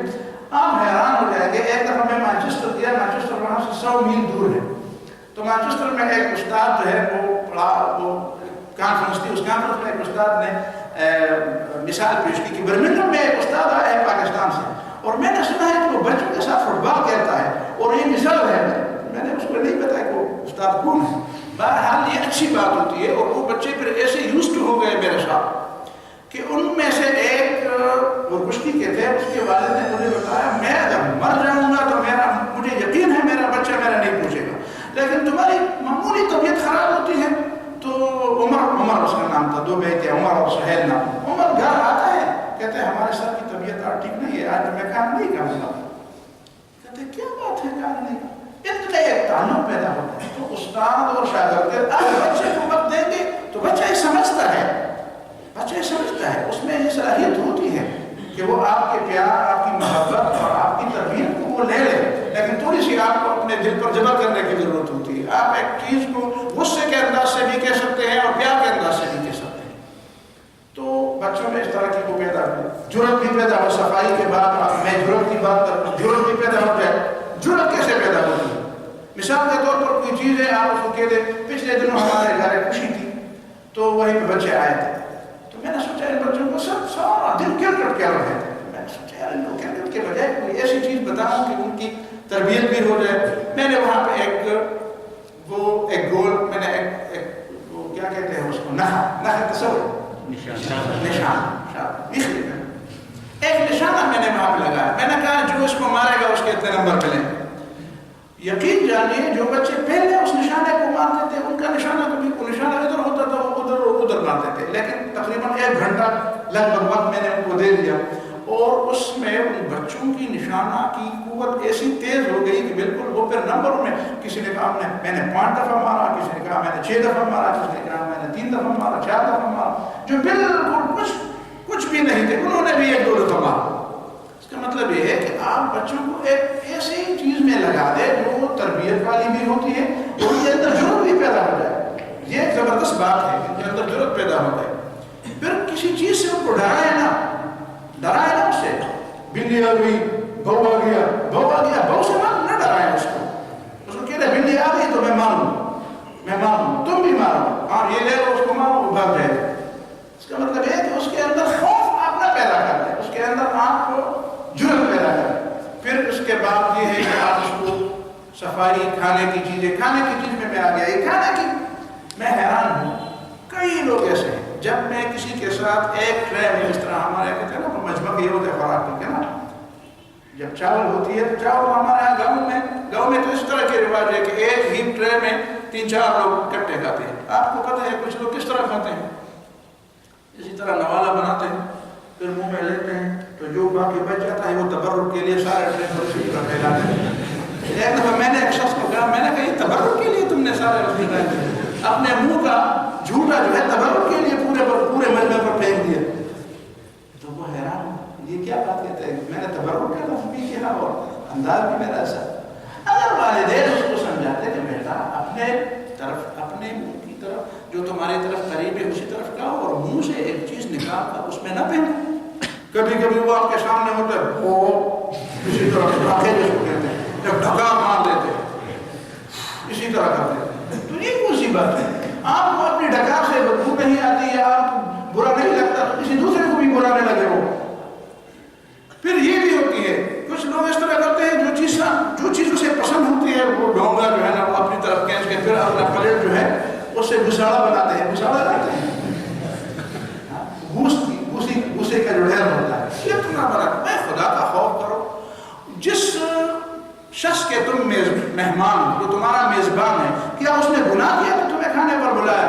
آپ حیران ہو جائیں گے. ایک دفعہ میں مانچسٹر گیا, مانچسٹر وہاں سے 100 میل دور ہے. تو مانچسٹر میں ایک استاد جو ہے وہ پڑھا, وہ کانفرنس تھی, اس کانفرنس میں ایک استاد نے مثال پیش کی کہ برمنگھم میں ایک استاد آیا ہے پاکستان سے, اور میں نے سنا ہے کہ وہ بچوں کے ساتھ فٹ بال کھیلتا ہے اور یہ مثال ہے. میں نے اس کو نہیں بتایا کہ وہ استاد کون ہے. بہرحال یہ اچھی بات ہوتی ہے. اور وہ بچے پھر ایسے یوزڈ ہو گئے میرے ساتھ کہ ان میں سے ایک وہ کشتی کے تھے, اس کے والد نے مجھے بتایا میں اگر مر جاؤں گا تو مجھے یقین ہے میرا بچہ میرا نہیں پوچھے گا, لیکن تمہاری معمولی طبیعت خراب ہوتی ہے. تو عمر اس کا نام تھا, 2 بیٹے عمر اور سہیل نام. عمر گھر آتا ہے, کہتے ہیں ہمارے سر کی طبیعت آج ٹھیک نہیں ہے, آج میں کام نہیں کروں گا. کہتے ہیں کیا بات ہے کام نہیں کروں. اتنا ایک تعلق پیدا ہوتا ہے. تو استاد اور شاگرد آپ بچے کو وقت دیں گے تو بچہ یہ سمجھتا ہے, اس میں یہ صلاحیت ہوتی ہے کہ وہ آپ کے پیار, آپ کی محبت اور آپ کی تربیت کو وہ لے لے. لیکن تھوڑی سی آپ کو اپنے دل پر جبر کرنے کی ضرورت ہوتی ہے. آپ ایک چیز کو غصے کے انداز سے بھی کہہ سکتے ہیں اور پیار کے انداز سے بھی کہہ سکتے ہیں. تو بچوں میں اس طرح کی وہ پیدا ہو, جرأت بھی پیدا ہو. صفائی کے بعد میں جرأت کی بات کرتا ہوں, جرأت بھی پیدا ہو جائے. جرأت کیسے پیدا ہوتی ہے؟ مثال کے طور پر کوئی چیز ہے, آپ اس کو کہہ دیں پچھلے دنوں ہمارے گھر ایک خوشی تھی تو وہیں پہ بچے آئے تھے. تو میں نے سوچا ان بچوں کو سارا دن کرکٹ کیا رہے تھے. میں نے سوچا یار ان کو کرکٹ کے بجائے کوئی ایسی چیز بتاؤں کہ ان کی تربیت بھی ہو جائے. میں نے وہاں پہ ایک گول, میں نے ایک وہ کیا کہتے ہیں اس کو, نخ تصور نشان ایک نشانہ میں نے وہاں پہ لگایا. میں نے کہا جو اس کو مارے گا اس کے اتنے نمبر ملیں. یقین جانیے جو بچے پہلے اس نشانے کو مارتے تھے ان کا نشانہ کبھی کوئی نشانہ ادھر ہوتا تھا وہ ادھر مارتے تھے. لیکن تقریباً 1 گھنٹہ لگ بھگ وقت میں نے ان کو دے دیا اور اس میں ان بچوں کی نشانہ کی قوت ایسی تیز ہو گئی کہ بالکل وہ پھر نمبروں میں, کسی نے کہا میں نے 5 دفعہ مارا, کسی نے کہا میں نے 6 دفعہ مارا, کسی نے کہا میں نے 3 دفعہ مارا, 4 دفعہ مارا. جو بالکل کچھ بھی نہیں تھے انہوں نے بھی 1-2 دفعہ مارا. اس کا مطلب یہ ہے کہ آپ بچوں کو ایک ایسی چیز میں لگا دیں جو تربیت والی بھی ہوتی ہے اور ان کے اندر جرأت بھی پیدا ہو جائے. یہ ایک زبردست بات ہے کہ ان کے اندر جرأت پیدا ہو جائے. پھر کسی چیز سے ان کو ڈرائے نا اس سے. بلی آ گئی, بہو آ گیا, بہو سے نہ ڈرائیں اس کو کہہ رہے بلی آ گئی تو میں ماروں, تم بھی مارو, ہاں یہ لے لو اس کو مارو, وہ بھاگ جائے. اس کا مطلب ہے کہ اس کے اندر خوف آپ نہ پیدا کر دیں, اس کے اندر آپ کو جرأت پیدا کریں. پھر اس کے بعد یہ ہے کہ آپ اس کو صفائی, کھانے کی چیز میں آ گیا. یہ کھانے کی میں حیران ہوں, کئی لوگ ایسے ہیں جب میں کسی کے ساتھ ایک ٹرے میں, اس طرح ہمارے کہتے ہیں نا مجمع یہ ہوتا ہے خوراک کا نا, جب چاول ہوتی ہے تو چاول ہمارے یہاں گاؤں میں تو اس طرح کے رواج ہے کہ ایک ہی ٹرے میں 3-4 لوگ اکٹھے کھاتے ہیں. آپ کو پتہ ہے کچھ لوگ کس طرح کھاتے ہیں, اسی طرح نوالا بناتے ہیں پھر منہ میں لیتے ہیں تو جو باقی بچ جاتا ہے وہ تبرک کے لیے سارے ٹرے پر اسی طرح پھیلاتے ہیں. ایک دفعہ میں نے ایک شخص کو کہا, میں نے کہا یہ تبرک کے لیے تم نے سارے اپنے منہ کا جھوٹا جو ہے تبرک کے لیے پورے مجمع پر پھینک دیا. تو وہ حیران, یہ کیا بات کہتے ہیں. میں نے تبرک کا لفظ بھی کیا اور انداز بھی میرا ایسا. اگر والدین اس کو سمجھاتے کہ بیٹا اپنے منہ کی طرف جو تمہاری طرف قریب ہے اسی طرف کا, اور منہ سے ایک چیز نکال کر اس میں نہ پھینکو. کبھی وہ آپ کے سامنے ہوتا ہے وہ اسی طرح ڈھاکے جس کو کہتے ہیں, جب ڈھکا مار دیتے اسی طرح کرتے ہیں. تو یہ کون سی بات ہے. آپ کو اپنی ڈھکا سے بدبو نہیں آتی یا آپ کو برا نہیں لگتا تو کسی دوسرے کو بھی برا نہیں لگے. وہ پھر یہ بھی ہوتی ہے کچھ لوگ اس طرح کرتے ہیں جو چیز اسے پسند ہوتی ہے وہ ڈھونگا جو ہے نا وہ اپنی طرف کھینچ کے پھر اپنا پلیٹ جو ہے اس سے گھساڑا بناتے ہیں, گھساڑا کرتے ہیں. غصے کا جو ڈھیر ہوتا ہے یہ تم نہ بنا. میں خدا کا خوف کرو. جس شخص کے تم مہمان جو تمہارا میزبان ہے, کیا اس نے گناہ کیا تو تمہیں کھانے پر بلایا؟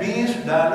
$20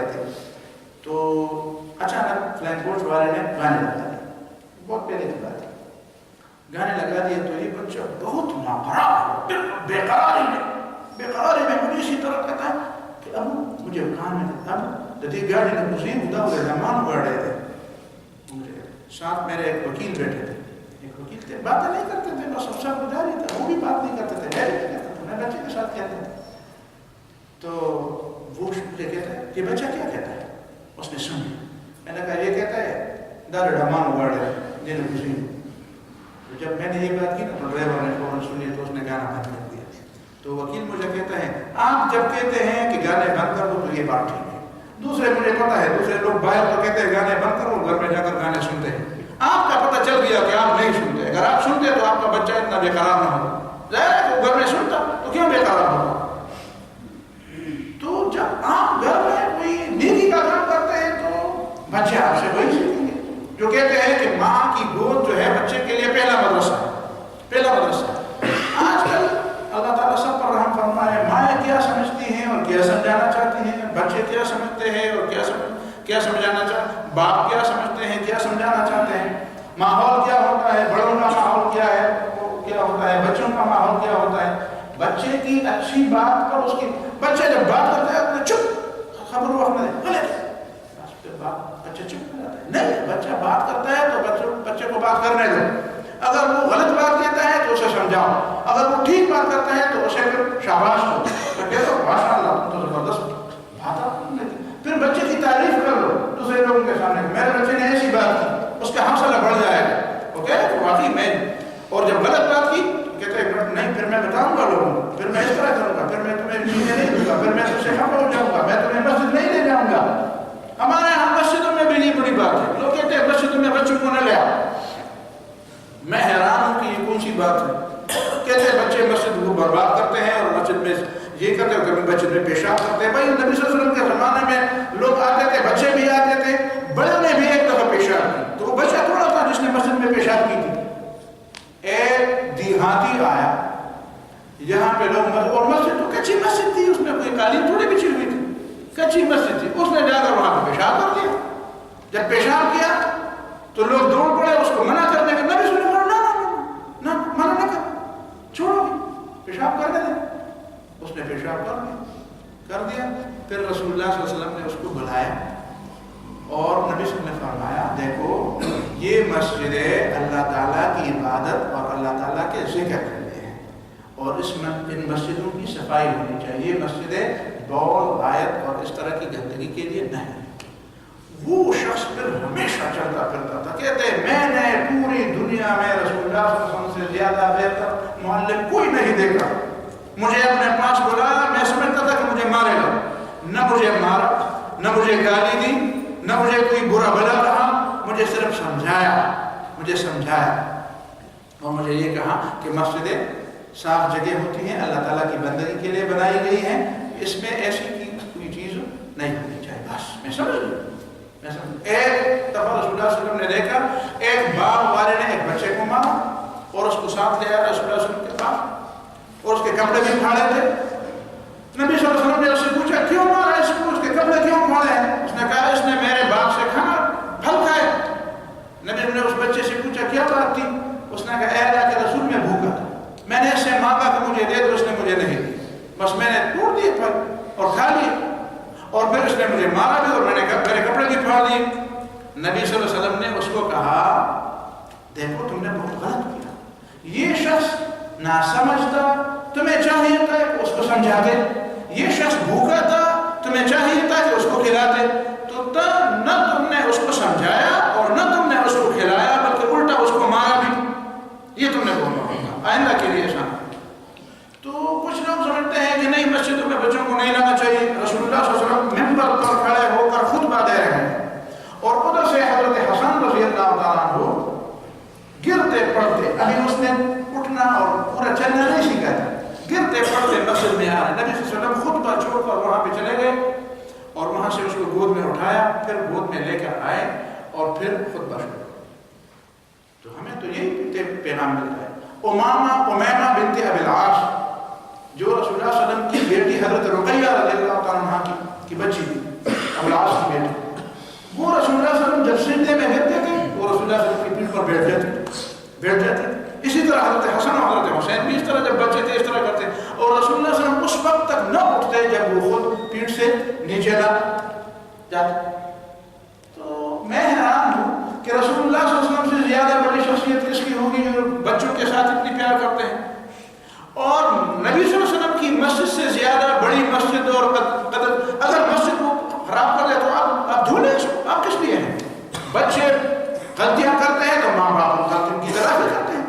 رہے تھے تو اچانک فلائنگ پوسٹ والے نے گانے لگا دیے، بہت پہلے کی بات ہے، گانے لگا دیے تو یہ بچہ بہت ناقرار بے قراری میں مجھے اسی طرح کہتا ہے کہ ابو مجھے کان میں اب جدید گاڑی نے مجھے خدا ہوئے رحمان اڑ رہے تھے، مجھے ساتھ میرے ایک وکیل بیٹھے تھے، ایک وکیل تھے، باتیں نہیں کرتے تھے، بس افسر گزاری تھا، وہ بھی بات نہیں کرتے تھے، میں بچے کے ساتھ کہتے تھے، تو وہ مجھے کہتا ہے یہ بچہ کیا کہتا ہے؟ اس نے سنی، میں نے کہا یہ کہتا ہے دار رحمان اڑ رہے جن خوشی۔ تو جب میں نے یہ بات کی نا تو ڈرائیور نے فوراً سنی تو اس نے گانا بند کر دیا۔ تو وکیل مجھے کہتا ہے آپ جب کہتے ہیں کہ گانے بند کر دو تو یہ بات ٹھیک ہے، دوسرے مجھے پتا ہے دوسرے لوگ باہر تو کہتے ہیں گانے بند کرو، گھر میں جا کر گانے سنتے ہیں، آپ کا پتہ چل گیا کہ آپ نہیں سنتے، اگر آپ سنتے تو آپ کا بچہ اتنا بے قرار نہ ہو، ظاہر ہے کہ گھر میں سنتا تو کیوں بے قرار ہوگا؟ تو جب آپ گھر میں کوئی نیکی کا کام کرتے ہیں تو بچے آپ سے وہی سیکھیں گے، جو کہتے ہیں کہ ماں کی گود جو ہے بچے کے لیے پہلا مدرسہ ہے، پہلا مدرسہ ہے۔ آج کل اللہ تعالیٰ سب پر رحم فرمائے، مائیں کیا سمجھتی ہیں اور کیا سمجھانا چاہتی ہیں، بچے کیا سمجھتے ہیں اور کیا سمجھانا چاہتے ہیں، باپ کیا سمجھتے ہیں کیا سمجھانا چاہتے ہیں، ماحول کیا ہوتا ہے، بڑوں کا ماحول کیا ہے، وہ کیا ہوتا ہے، بچوں کا ماحول کیا ہوتا ہے، بچے کی اچھی بات پر اس کی، بچے جب بات کرتا ہے تو چپ، خبر وقت میں غلط بچہ چپ ہو جاتا ہے، نہیں، بچہ بات کرتا ہے تو بچے کو بات کرنے دو، اگر وہ غلط بات کہتا ہے تو اسے سمجھاؤ، اگر وہ ٹھیک بات کرتا ہے تو اسے پھر شاباش دو، تو کہہ دو ماشاء اللہ تم تو زبردست بات آپ نے کی، پھر بچے کی تعریف کر لو دوسرے لوگوں کے سامنے، میرے بچے نے ایسی بات کی، اس کا حوصلہ بڑھ جائے گا، اوکے واقعی میں، اور جب غلط بات کی کہتے ہیں نہیں پھر میں بتاؤں گا لوگوں کو، پھر میں اس طرح کروں گا، پھر میں تمہیں چیزیں نہیں دوں گا، پھر میں تم سے خفا ہو جاؤں گا، میں تمہیں مسجد نہیں لے جاؤں گا۔ ہمارے یہاں مسجدوں میں بھی نہیں بڑی بات ہے، لوگ کہتے ہیں مسجدوں میں بچوں کو نہ لے آؤ، میں حیران ہوں کہ یہ کون سی بات ہے، کہتے ہیں بچے مسجد کو برباد کرتے ہیں اور مسجد میں یہ کرتے ہیں، کبھی مسجد میں پیشاب کرتے ہیں، بھائی نبی صلی اللہ علیہ وسلم کے زمانے میں لوگ آتے تھے، بچے بھی آتے تھے، بڑے نے بھی ایک دفعہ پیشاب کی، تو وہ بچہ تھوڑا تھا جس نے مسجد میں پیشاب کی تھی، ایک دیہاتی آیا یہاں پہ لوگ اور مسجد تو کچی مسجد تھی، اس میں کوئی قالین تھوڑی بچھی ہوئی تھی، کچی مسجد تھی، اس نے جا کر وہاں پہ پیشاب کر دیا، جب پیشاب کیا تو لوگ دوڑ پڑے اس کو منع کرنے کے، نبی صلی اللہ علیہ وسلم نہ منع نہ کر، چھوڑو پیشاب کرنے دیں، اس نے پیشاب کر دیا، پھر رسول اللہ صلی اللہ علیہ وسلم نے اس کو بلایا اور نبی صلی اللہ علیہ وسلم نے فرمایا دیکھو یہ مسجد اللہ تعالیٰ کی عبادت اور اللہ تعالیٰ کے ذکر کے لیے ہے، اور ان مسجدوں کی صفائی ہونی چاہیے، مسجدیں بول غائط اور اس طرح کی گندگی کے لیے نہیں۔ وہ شخص پھر ہمیشہ چلتا پھرتا تھا، کہتے ہیں میں نے پوری دنیا میں رسول اللہ صلی اللہ علیہ وسلم سے زیادہ بہتر معلم کوئی نہیں دیکھا، مجھے اپنے پاس بلایا، میں سمجھتا تھا کہ مجھے مارے گا، نہ مجھے مارا، نہ مجھے گالی دی، نہ مجھے کوئی برا بلا کہا، مجھے صرف سمجھایا اور مجھے یہ کہا کہ مسجدیں صاف جگہ ہوتی ہیں، اللہ تعالیٰ کی بندگی کے لیے بنائی گئی ہیں، اس میں ایسی کوئی چیز نہیں ہونی چاہیے، بس میں سمجھ گیا۔ ایک دفعہ رسول اللہ صلی اللہ علیہ وسلم نے دیکھا ایک باغ والے نے ایک بچے کو مارا اور اس کو ساتھ لے آیا رسول اللہ صلی اللہ علیہ وسلم کے پاس اور اس کے کپڑے بھی پھاڑے تھے، نبی صلی اللہ علیہ وسلم نے اس سے پوچھا کیوں مارا اس کو، اس کے کپڑے کیوں پھاڑے ہیں؟ اس نے کہا اس نے میرے باغ سے کھانا پھل کھائے۔ نبی نے اس بچے سے پوچھا کیا بات تھی؟ اس نے کہا اے اللہ کے رسول میں بھوکا تھا، میں نے اس سے مانگا کہ مجھے دے تو اس نے مجھے نہیں دی، بس میں نے توڑ دیے پھل اور کھا لیے، اور پھر اس نے مجھے مارا بھی اور میں نے میرے کپڑے بھی پھاڑ دیے۔ نبی صلی اللہ علیہ وسلم نے اس کو کہا دیکھو تم نے بہت غلط کیا، یہ شخص ناسمجھ تھا، تمہیں چاہیے تھا کہ اس کو سمجھاتے، یہ شخص بھوکا تھا، تمہیں چاہیے تھا کہ اس کو کھلاتے، تو نہ تم نے اس کو سمجھایا اور نہ تم نے اس کو کھلایا بلکہ الٹا اس کو مارا بھی، یہ تم نے بولنا ہوگا آئندہ کے لیے ایسا۔ تو کچھ لوگ سمجھتے ہیں کہ نہیں مسجدوں میں بچوں کو نہیں لانا چاہیے، رسول اللہ صلی اللہ علیہ وسلم منبر پر کھڑے ہو کر خطبہ دے رہے ہیں اور ادھر سے حضرت حسن رضی اللہ تعالیٰ عنہ گرتے پڑتے، ابھی اس نے اٹھنا اور پورا چلنا نہیں سیکھا تھا، گرتے پڑتے مسجد میں آ رہے، نبی صلی اللہ علیہ وسلم خطبہ چھوڑ کر وہاں پہ چلے گئے اور وہاں سے اس کو گود میں اٹھایا، پھر گود میں لے کر آئے اور پھر خطبہ شروع۔ تو ہمیں تو یہی پیغام ملتا ہے۔ امیمہ بنت ابی العاص جو رسول اللہ صلی اللہ علیہ وسلم کی بیٹی حضرت رقیہ رضی اللہ تعالیٰ عنہ کی بچی تھی، ابلاس کی بیٹی، وہ رسول اللہ صلی اللہ علیہ وسلم جب سجدے میں گرتے تھے وہ رسول اللہ صلی اللہ علیہ وسلم کی پیٹھ پر بیٹھ جاتے. اسی طرح حضرت حسن اور حضرت حسین بھی اس طرح جب بچے تھے اس طرح کرتے، اور رسول اللہ صلی اللہ علیہ وسلم اس وقت تک نہ اٹھتے جب وہ خود پیٹھ سے نیچے نہ جاتے. تو میں حیران ہوں کہ رسول اللہ صلی اللہ علیہ وسلم سے زیادہ بڑی شخصیت کس کی ہوگی جو بچوں کے ساتھ اتنی پیار کرتے ہیں، اور نبی صلی اللہ علیہ وسلم کی مسجد سے زیادہ بڑی مسجد اور قدر اگر مسجد کو خراب کر دے تو آپ دھولیں اس کو، آپ کس لیے ہیں؟ بچے غلطیاں کرتے ہیں تو ماں باپ غلطیوں کی تلافی کرتے ہیں،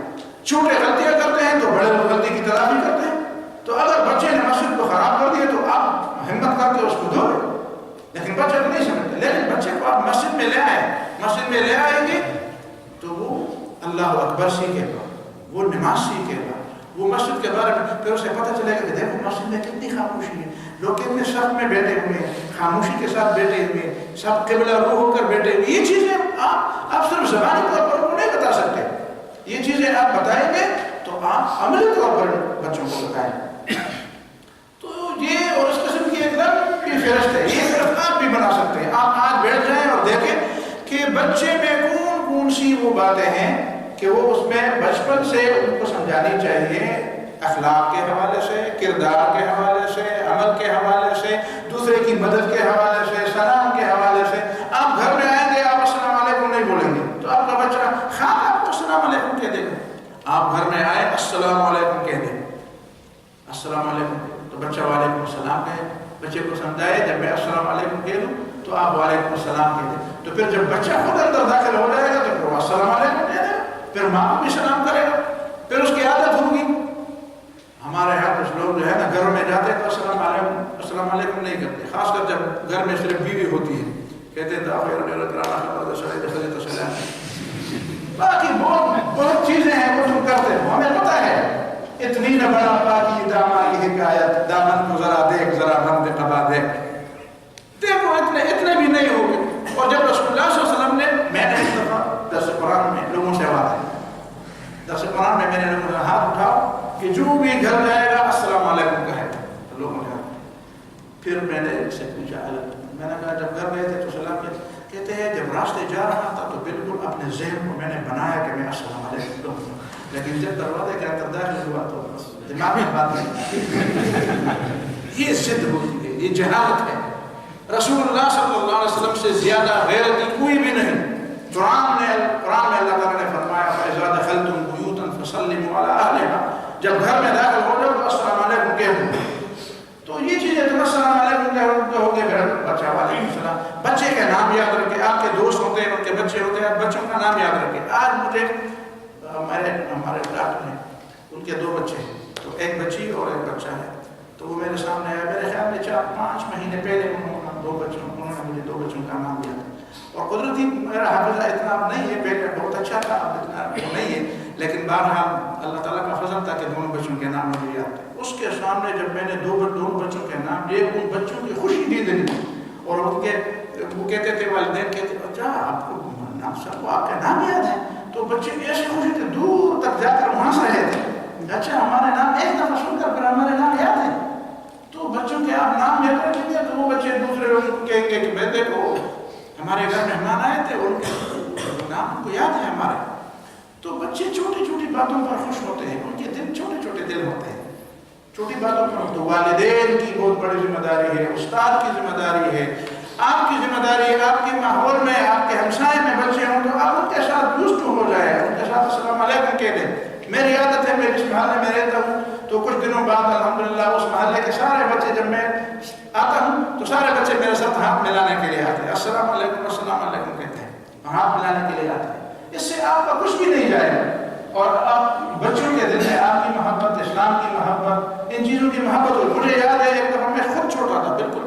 چھوٹے غلطیاں کرتے ہیں تو بڑے لوگ غلطی کی تلافی کرتے ہیں. تو اگر بچے نے مسجد کو خراب کر دیا تو آپ ہمت کر کے اس کو دھو لیں، لیکن بچے کو نہیں سمجھتے. لیکن بچے کو آپ مسجد میں لے آئیں، مسجد میں لے آئیں گے تو وہ اللہ اکبر سیکھے گا، وہ نماز سیکھے گا، وہ مسجد کے بارے میں پھر اسے پتہ چلے گا کہ دیکھو مسجد میں کتنی خاموشی ہے، لوگ کتنے صف میں بیٹھے ہوئے ہیں، خاموشی کے ساتھ بیٹھے ہوئے ہیں، سب قبلہ رو ہو کر بیٹھے ہوئے. یہ چیزیں آپ صرف زبانی طور پر کو نہیں بتا سکتے، یہ چیزیں آپ بتائیں گے تو آپ عملی طور پر بچوں کو بتائیں. تو یہ اور اس قسم کی ایک لمبی فہرست ہے، یہ صرف آپ بھی بنا سکتے ہیں. آپ آج بیٹھ جائیں اور دیکھیں کہ بچے میں کون کون سی وہ باتیں ہیں کہ وہ اس میں بچپن سے ان کو سمجھانی چاہیے، اخلاق کے حوالے سے، کردار کے حوالے سے، عمل کے حوالے سے، دوسرے کی مدد کے حوالے سے، سلام کے حوالے سے. آپ گھر میں آئیں گے آپ السلام علیکم نہیں بولیں گے تو آپ کا بچہ خان آپ کو السلام علیکم کہہ دے گا. آپ گھر میں آئے السلام علیکم کہہ دیں، السلام علیکم تو بچہ وعلیکم السلام کہے. بچے کو سمجھائے جب میں السلام علیکم کہہ دوں تو آپ وعلیکم السلام کہہ دیں. تو پھر جب بچہ خود اندر داخل ہو جائے گا تو پھر وہ السلام علیکم کہہ دے گا، پھر ماں کو بھی سلام کرے گا، پھر اس کی عادت ہوگی. ہمارے یہاں کچھ لوگ جو ہے نا گھروں میں جاتے تو السلام علیکم نہیں کرتے، خاص کر جب گھر میں صرف بیوی ہوتی ہے، کہتے ہیں باقی بہت چیزیں ہیں وہ تم کرتے ہو، ہمیں پتہ ہے. اتنی نہ بڑا پاکی دامن کی حکایت، دامن کو ذرا دیکھ ذرا بند قبا دیکھ، دیکھو اتنے بھی نہیں ہوگے. اور جب رسول اللہ صلی اللہ علیہ وسلم نے، میں نے اس دفعہ درس قرآن میں لوگوں سے آواز ہے، درس قرآن میں نے لوگوں کا ہاتھ اٹھاؤ کہ جو بھی گھر جائے گا السلام علیکم کہے گا. تو لوگوں نے پھر میں نے سے پوچھا، میں نے کہا جب گھر گئے تھے تو سلام کہتے ہیں جب راستے جا رہا تھا تو بالکل اپنے ذہن کو میں نے بنایا کہ میں السلام علیکم کہوں، لیکن جب دروازے کے اندر داخل ہوا تو دماغ میں بات نہیں. یہ ضد ہوتی ہے، یہ جہالت ہے. رسول اللہ صلی اللہ علیہ وسلم سے زیادہ غیرتی کوئی بھی نہیں. قرآن میں اللہ تعالیٰ نے فرمایا فَإِذَا دَخَلْتُمْ بُيُوتًا فَسَلِّمُوا عَلَىٰ أَهْلِهَا، جب گھر میں داخل ہو جاؤ تو السلام علیکم کہہ دو. تو یہ چیزیں تم السلام علیکم کہو گے، پھر بچہ وعلیکم السلام. بچے کے نام یاد رکھے، آپ کے دوست ہوتے ہیں ان کے بچے ہوتے ہیں، آپ بچوں کا نام یاد رکھے. آج مجھے ہمارے ڈاکٹر ہیں، ان کے 2 بچے ہیں، تو ایک بچی اور ایک بچہ ہے. تو وہ میرے سامنے آیا، میرے خیال میں 4-5 مہینے پہلے انہوں نے مجھے 2 بچوں کا نام دیا. اور قدرتی میرا حافظہ اتنا نہیں ہے، پہلے بہت اچھا تھا، اب اتنا نہیں ہے، لیکن بہرحال اللہ تعالیٰ کا فضل تھا کہ دونوں بچوں کے نام مجھے یاد تھے. اس کے سامنے جب میں نے دونوں بچوں کے نام لیے، ان بچوں کی خوشی دی دلی، اور ان کے وہ کہتے تھے، والدین کہتے اچھا آپ کو نام صاحب آپ کا نام یاد ہے. تو بچے ایسے خوشی تھے، دور تک جا کر وہاں سے رہے تھے، اچھا ہمارے نام ایک دفعہ سن کر پھر ہمارے نام یاد ہے. تو بچوں کے آپ نام یاد رکھیں گے تو وہ بچے دوسرے لوگوں کو کہیں گے کہ میں دیکھو ہمارے گھر مہمان آئے تھے، ان کے نام کو یاد ہے ہمارے. تو بچے چھوٹی چھوٹی باتوں پر خوش ہوتے ہیں، ان کے دل چھوٹے دل ہوتے ہیں، چھوٹی باتوں پر. تو والدین کی بہت بڑی ذمہ داری ہے، استاد کی ذمہ داری ہے، آپ کی ذمہ داری ہے. آپ کے ماحول میں، آپ کے ہمسائے میں بچے ہوں تو آپ ان کے ساتھ دوست ہو جائے، ان کے ساتھ السلام علیکم کہہ دیں. میری عادت ہے، میں جس محلے میں رہتا ہوں تو کچھ دنوں بعد الحمدللہ اس محلے کے سارے بچے، جب میں آتا ہوں تو سارے بچے میرے ساتھ ہاتھ ملانے کے لیے آتے ہیں، السلام علیکم کہتے ہیں، ہاتھ ملانے کے لیے آتے ہیں. اس سے آپ کا کچھ بھی نہیں جائے گا، اور آپ بچوں کے دل میں آپ کی محبت، اسلام کی محبت، ان چیزوں کی محبت ہو. مجھے یاد ہے ایک دفعہ میں خود چھوٹا تھا، بالکل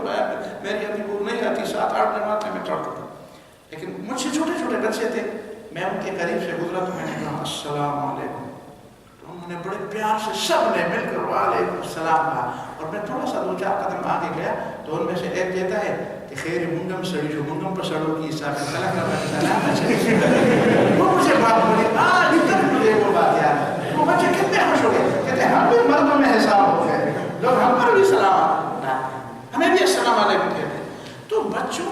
میری ابھی وہ نہیں آتی، 7-8 جماعت میں چڑھتا تھا، لیکن مجھ سے چھوٹے بچے تھے. میں ان کے قریب سے گزرا تو میں نے کہا السلام علیکم، تو انہوں نے بڑے پیار سے سب نے مل کر وعلیکم السلام کہا. اور میں تھوڑا سا 2-4 قدم آگے گیا تو ان میں سے ایک کہتا ہے کہ خیر منگم سڑی جو منگم پر سڑوں کی حساب سے وہ مجھے بات بولی، آج تک مجھے وہ بات یاد ہے. وہ بچے کتنے خوش ہو گئے، کہتے ہیں ہم بھی مردوں میں حساب ہو گئے، لوگ ہم پر بھی سلام، ہمیں بھی السلام علیکم کہتے ہیں. تو بچوں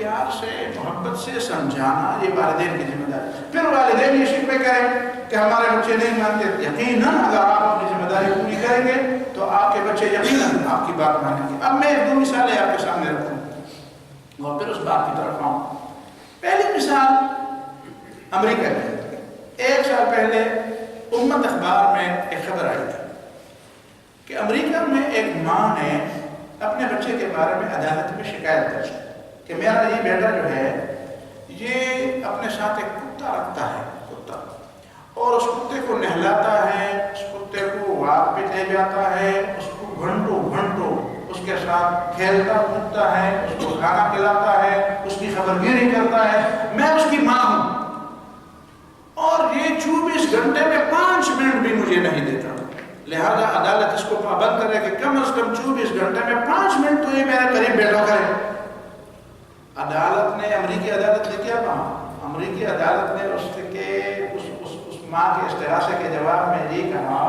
پیار سے محبت سے سمجھانا یہ والدین کی ذمہ داری. پھر والدین یہ شکوے کریں کہ ہمارے بچے نہیں مانتے. یقیناً اگر آپ اپنی ذمہ داری پوری کریں گے تو آپ کے بچے یقیناً آپ کی بات مانیں گے. اب میں 2 مثالیں آپ کے سامنے رکھوں اور پھر اس بات کی طرف آؤں. پہلی مثال امریکہ میں 1 سال پہلے امت اخبار میں ایک خبر آئی تھی کہ امریکہ میں ایک ماں نے اپنے بچے کے بارے میں عدالت میں شکایت درج کی کہ میرا یہ بیٹا جو ہے یہ اپنے ساتھ ایک کتا رکھتا ہے اور اس کتے کو نہلاتا ہے, اس کتے کو واک پہ لے جاتا ہے, اس کو گھنٹوں اس کے ساتھ کھیلتا کودتا ہے, اس کو کھانا کھلاتا ہے, اس کی خبرگیری کرتا ہے. میں اس کی ماں ہوں اور یہ 24 گھنٹے میں 5 منٹ بھی مجھے نہیں دیتا. لہذا عدالت اس کو پابند کرے کہ کم از کم 24 گھنٹے میں 5 منٹ تو یہ میرے قریب بیٹھا کرے. عدالت نے, امریکی عدالت نے کیا کہا؟ امریکی عدالت نے اس ماں کے استغاثے کے جواب میں یہ کہا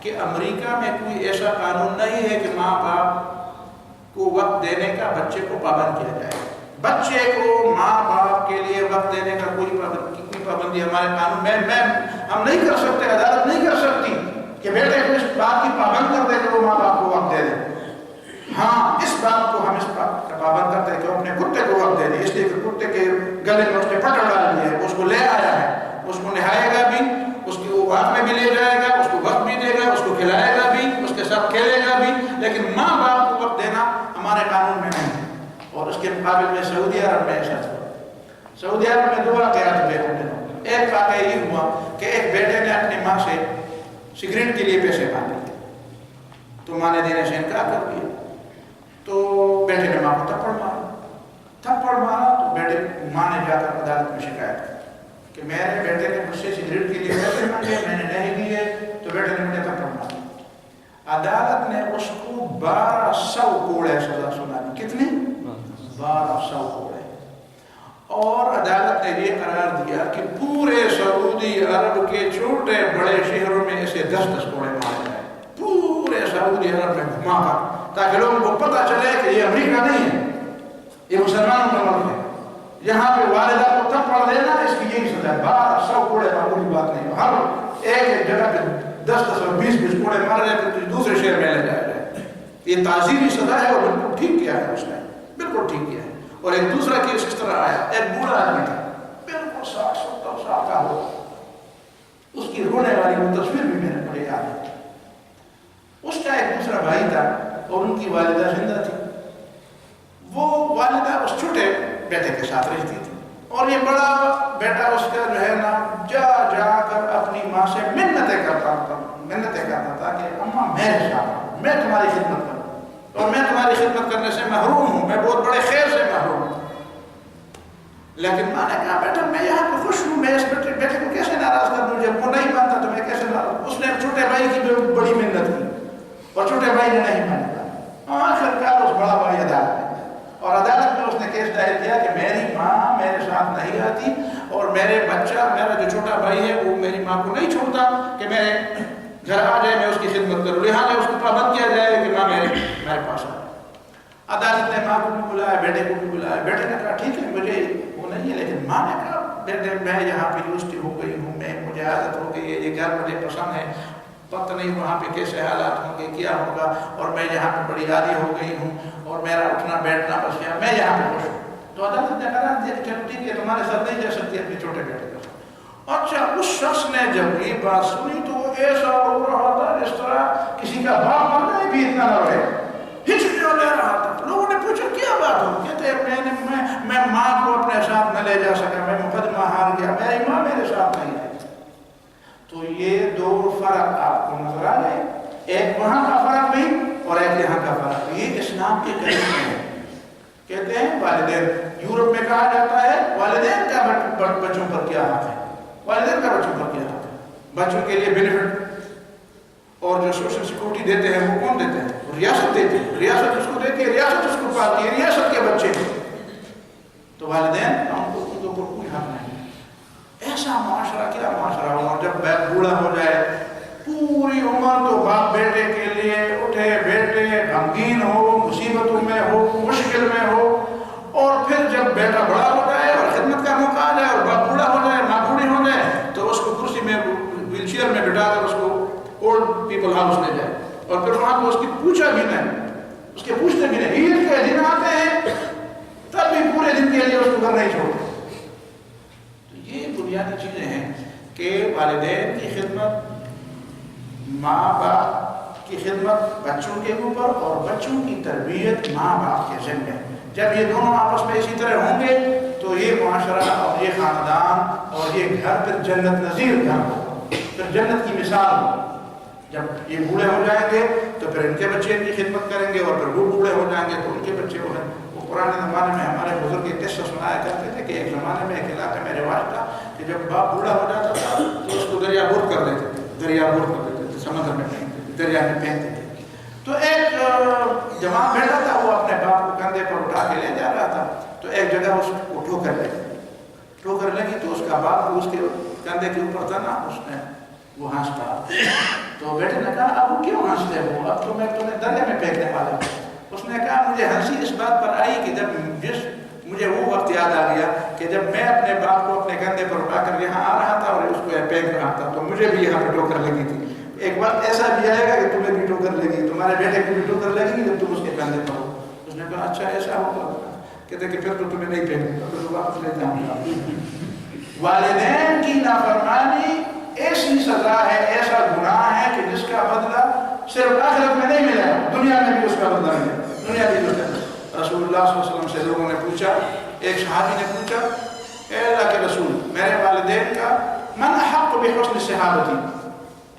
کہ امریکہ میں کوئی ایسا قانون نہیں ہے کہ ماں باپ کو وقت دینے کا بچے کو پابند کیا جائے. بچے کو ماں باپ کے لیے وقت دینے کا کوئی پابندی ہمارے قانون میں ہم نہیں کر سکتے. عدالت نہیں کر سکتی کہ بیٹے کو اس بات کی پابند کر دے کہ وہ ماں باپ کو وقت دے دے. ہاں, اس بات کو ہم اس بات کا پابند کرتے ہیں کہ وہ اپنے کتے کو وقت دے دے, اس لیے کہ کتے کے گلے میں اس نے پکڑ ڈال دی ہے, اس کو لے آیا ہے, اس کو نہائے گا بھی, اس کی وہ واک میں بھی لے جائے گا, اس کو وقت بھی دے گا, اس کو کھلائے گا بھی, اس کے ساتھ کھیلے گا بھی. لیکن ماں باپ کو وقت دینا ہمارے قانون میں نہیں. اور اس کے مقابل میں سعودی عرب میں ایسا تھا. سعودی عرب میں 2 واقعات ہوئے ہم دنوں. ایک واقعہ یہ ہوا کہ ایک بیٹے نے اپنی ماں سے سگریٹ کے لیے پیسے مانگے تو ماں نے دینے سے انکار کر دیا. تو بیٹے نے ماں کو تھپڑ مارا تو ماں نے جا کر عدالت میں شکایت کی کہ میرے بیٹے نے مجھ سے سگریٹ کے لیے پیسے مانگے, میں نے نہیں دیے, تو بیٹے نے مجھے تھپڑ مارا. عدالت نے اس کو 1200 کوڑے سزا سنانی. کتنی؟ 1200 کوڑے. اور عدالت نے یہ قرار دیا کہ پورے سعودی عرب کے چھوٹے بڑے شہروں میں اسے 10-10 کوڑے مارے جائیں, پورے سعودی عرب میں گھما کر, تاکہ لوگوں کو پتہ چلے کہ یہ امریکہ نہیں ہے, یہ مسلمانوں کا ملک ہے. یہاں پہ والدہ کو تھپڑ دینا اس کی یہی سزا ہے. 1200 کوڑے معمولی بات نہیں. ہر ایک جگہ پہ 10-10 اور 20-20 کوڑے مار جائے تو دوسرے شہر میں لے جایا جائے. یہ تعزیری سزا ہے اور بالکل ٹھیک کیا ہے اس نے, بالکل ٹھیک کیا ہے. اور ایک دوسرا کیس اس طرح آیا, ایک بوڑھا آدمی تھا, بالکل 60-70 سال کا ہو, اس کی رونے والی وہ تصویر بھی میرے کو یاد ہے. اس کا ایک دوسرا بھائی تھا اور ان کی والدہ زندہ تھی. وہ والدہ اس چھوٹے بیٹے کے ساتھ رہتی تھی اور یہ بڑا بیٹا اس کا جو ہے نا جا کر اپنی ماں سے منتیں کرتا تھا کہ اماں میرے ساتھ, میں تمہاری خدمت کروں اور میں تمہاری خدمت کرنے سے محروم ہوں, میں بہت بڑے خیر سے محروم ہوں. لیکن ماں نے کہا بیٹا میں یہاں پہ خوش ہوں, میں اس بیٹے کو کیسے ناراض کر دوں, جب وہ نہیں مانتا تو میں کیسے ناراض. اس نے چھوٹے بھائی کی بڑی محنت کی اور چھوٹے بھائی نے نہیں مانا. آخرکار اس بڑا بھائی عدالت میں, اور عدالت میں اس نے کیس دائر کیا کہ میری ماں میرے ساتھ نہیں آتی اور میرا جو چھوٹا بھائی ہے وہ میری ماں کو نہیں چھوڑتا کہ میں گھر آ جائے, میں اس کی خدمت کروں, لہٰذا اس کو پابند کیا جائے کہ ماں میرے پاس آئے. عدالت نے ماں کو بھی بلایا, بیٹے کو بھی بلایا. بیٹے نے کہا ٹھیک ہے مجھے وہ نہیں ہے, لیکن ماں نے کہا بیٹے میں یہاں پہ یونیورسٹی ہو گئی ہوں, مجھے عادت ہو گئی ہے, یہ گھر مجھے پسند ہے, پتہ نہیں وہاں پہ کیسے حالات ہوں گے, کیا ہوگا, اور میں یہاں پہ بڑی عادی ہو گئی ہوں اور میرا اٹھنا بیٹھنا بس یہاں, میں یہاں پہ خوش ہوں. تو عدالت نے کہا چلو ٹھیک ہے تمہارے ساتھ نہیں جا سکتی اپنے چھوٹے بیٹے کے ساتھ. اچھا, اس شخص نے جب یہ بات سنی تو وہ ایسا رو رہا تھا جس طرح کسی کا باپ مرنا بھی اتنا نہ رہے, ہچکیاں لے رہا تھا. لوگوں نے پوچھا کیا بات ہو, کہتے میں ماں کو اپنے ساتھ نہ لے جا سکا, میں مقدمہ ہار گیا, میری ماں میرے ساتھ نہیں آئی. تو یہ 2 فرق آپ کو نظر آ گئے, ایک وہاں کا فرق بھی اور ایک یہاں کا فرق. یہ اسلام کے قریب ہے. کہتے ہیں والدین, یورپ میں کہا جاتا ہے والدین کا بچوں پر کیا حق ہے, والدین کا بچوں پر کیا حق ہے. بچوں کے لیے بینیفٹ اور جو سوشل سیکورٹی دیتے ہیں وہ کون دیتے ہیں؟ ریاست دیتے ہیں. ریاست اس کو دیتی ہے, ریاست اس کو پاتی ہے, ریاست کے بچے ہیں. تو والدین ان کے اوپر کوئی حق نہیں. ایسا معاشرہ کیا معاشرہ ہو, اور جب بوڑھا ہو جائے پوری عمر تو باپ بیٹے کے لیے اٹھے بیٹھے, غمگین ہو, مصیبتوں میں ہو, مشکل میں ہو, اور پھر جب بیٹا بڑا ہو جائے اور خدمت کا موقع آ جائے اور باپ بوڑھا ہو جائے، ماں بوڑھی ہو جائے، تو اس کو کرسی میں ویل چیئر میں بٹھا کر اس کو اولڈ پیپل ہاؤس لے جائے، اور پھر وہاں کو اس کی پوچھا بھی نہیں، اس کے پوچھتے بھی نہیں، عید کے دن آتے ہیں تب بھی پورے دن کے لیے اس کو گھر نہیں چھوڑتے۔ تو یہ بنیادی چیزیں ہیں کہ والدین کی خدمت، ماں باپ کی خدمت بچوں کے اوپر، اور بچوں کی تربیت ماں باپ کے ذمہ۔ جب یہ دونوں آپس میں اسی طرح ہوں گے تو یہ معاشرہ اور یہ خاندان اور یہ گھر پھر جنت نظیر گھر ہو، پھر جنت کی مثال ہو۔ جب یہ بوڑھے ہو جائیں گے تو پھر ان کے بچے ان کی خدمت کریں گے، اور پھر وہ بوڑھے ہو جائیں گے تو ان کے بچے وہ ہیں۔ وہ پرانے زمانے میں ہمارے بزرگ یہ قصہ سنایا کرتے تھے کہ ایک زمانے میں ایک علاقے میں رواج تھا کہ جب باپ بوڑھا ہو جاتا تھا تو اس کو دریا بور کر دیتے تھے، دریا بور کر دیتے تھے، سمندر میں پھینکتے تھے، دریا میں پھینکتے تھے۔ تو ایک جوان بیٹا تھا، وہ اپنے باپ کو کندھے پر اٹھا کے لے جا رہا تھا، تو ایک جگہ اس کو ٹھوکر لگی تو اس کا باپ اس کے کندھے کے اوپر تھا نا، اس نے وہ ہنس پڑا۔ تو بیٹے نے کہا اب کیوں ہنستے ہو، اب تو میں تمہیں دریا میں پھینکنے والا ہوں۔ اس نے کہا مجھے ہنسی اس بات پر آئی کہ جب مجھے وہ وقت یاد آ گیا کہ جب میں اپنے باپ کو اپنے کندھے پر اٹھا کر یہاں آ رہا تھا اور اس کو پھینک رہا تھا تو مجھے بھی یہاں پہ ٹھوکر لگی تھی۔ ایک وقت ایسا بھی آئے گا کہ تمہیں بھی ٹھوکر لگی، تمہارے بیٹے کو بھی ٹھوکر لگے گی جب تم اس کے کندھے پر ہو۔ اس نے کہا اچھا ایسا ہوگا، کہتے کہ پھر تو تمہیں نہیں پھینکوں گا، پھر واپس لے جاؤں گا۔ والدین کی نافرمانی ایسی سزا ہے، ایسا گناہ ہے کہ جس کا بدلہ صرف آخرت میں نہیں ملے گا، دنیا میں بھی اس کا بدلہ ملے گا، دنیا بھی اس کا۔ رسول اللہ صلی اللہ علیہ وسلم سے لوگوں نے پوچھا، ایک صحابی نے پوچھا اے اللہ کے رسول میرے والدین کا من احق بحسن صحابتی،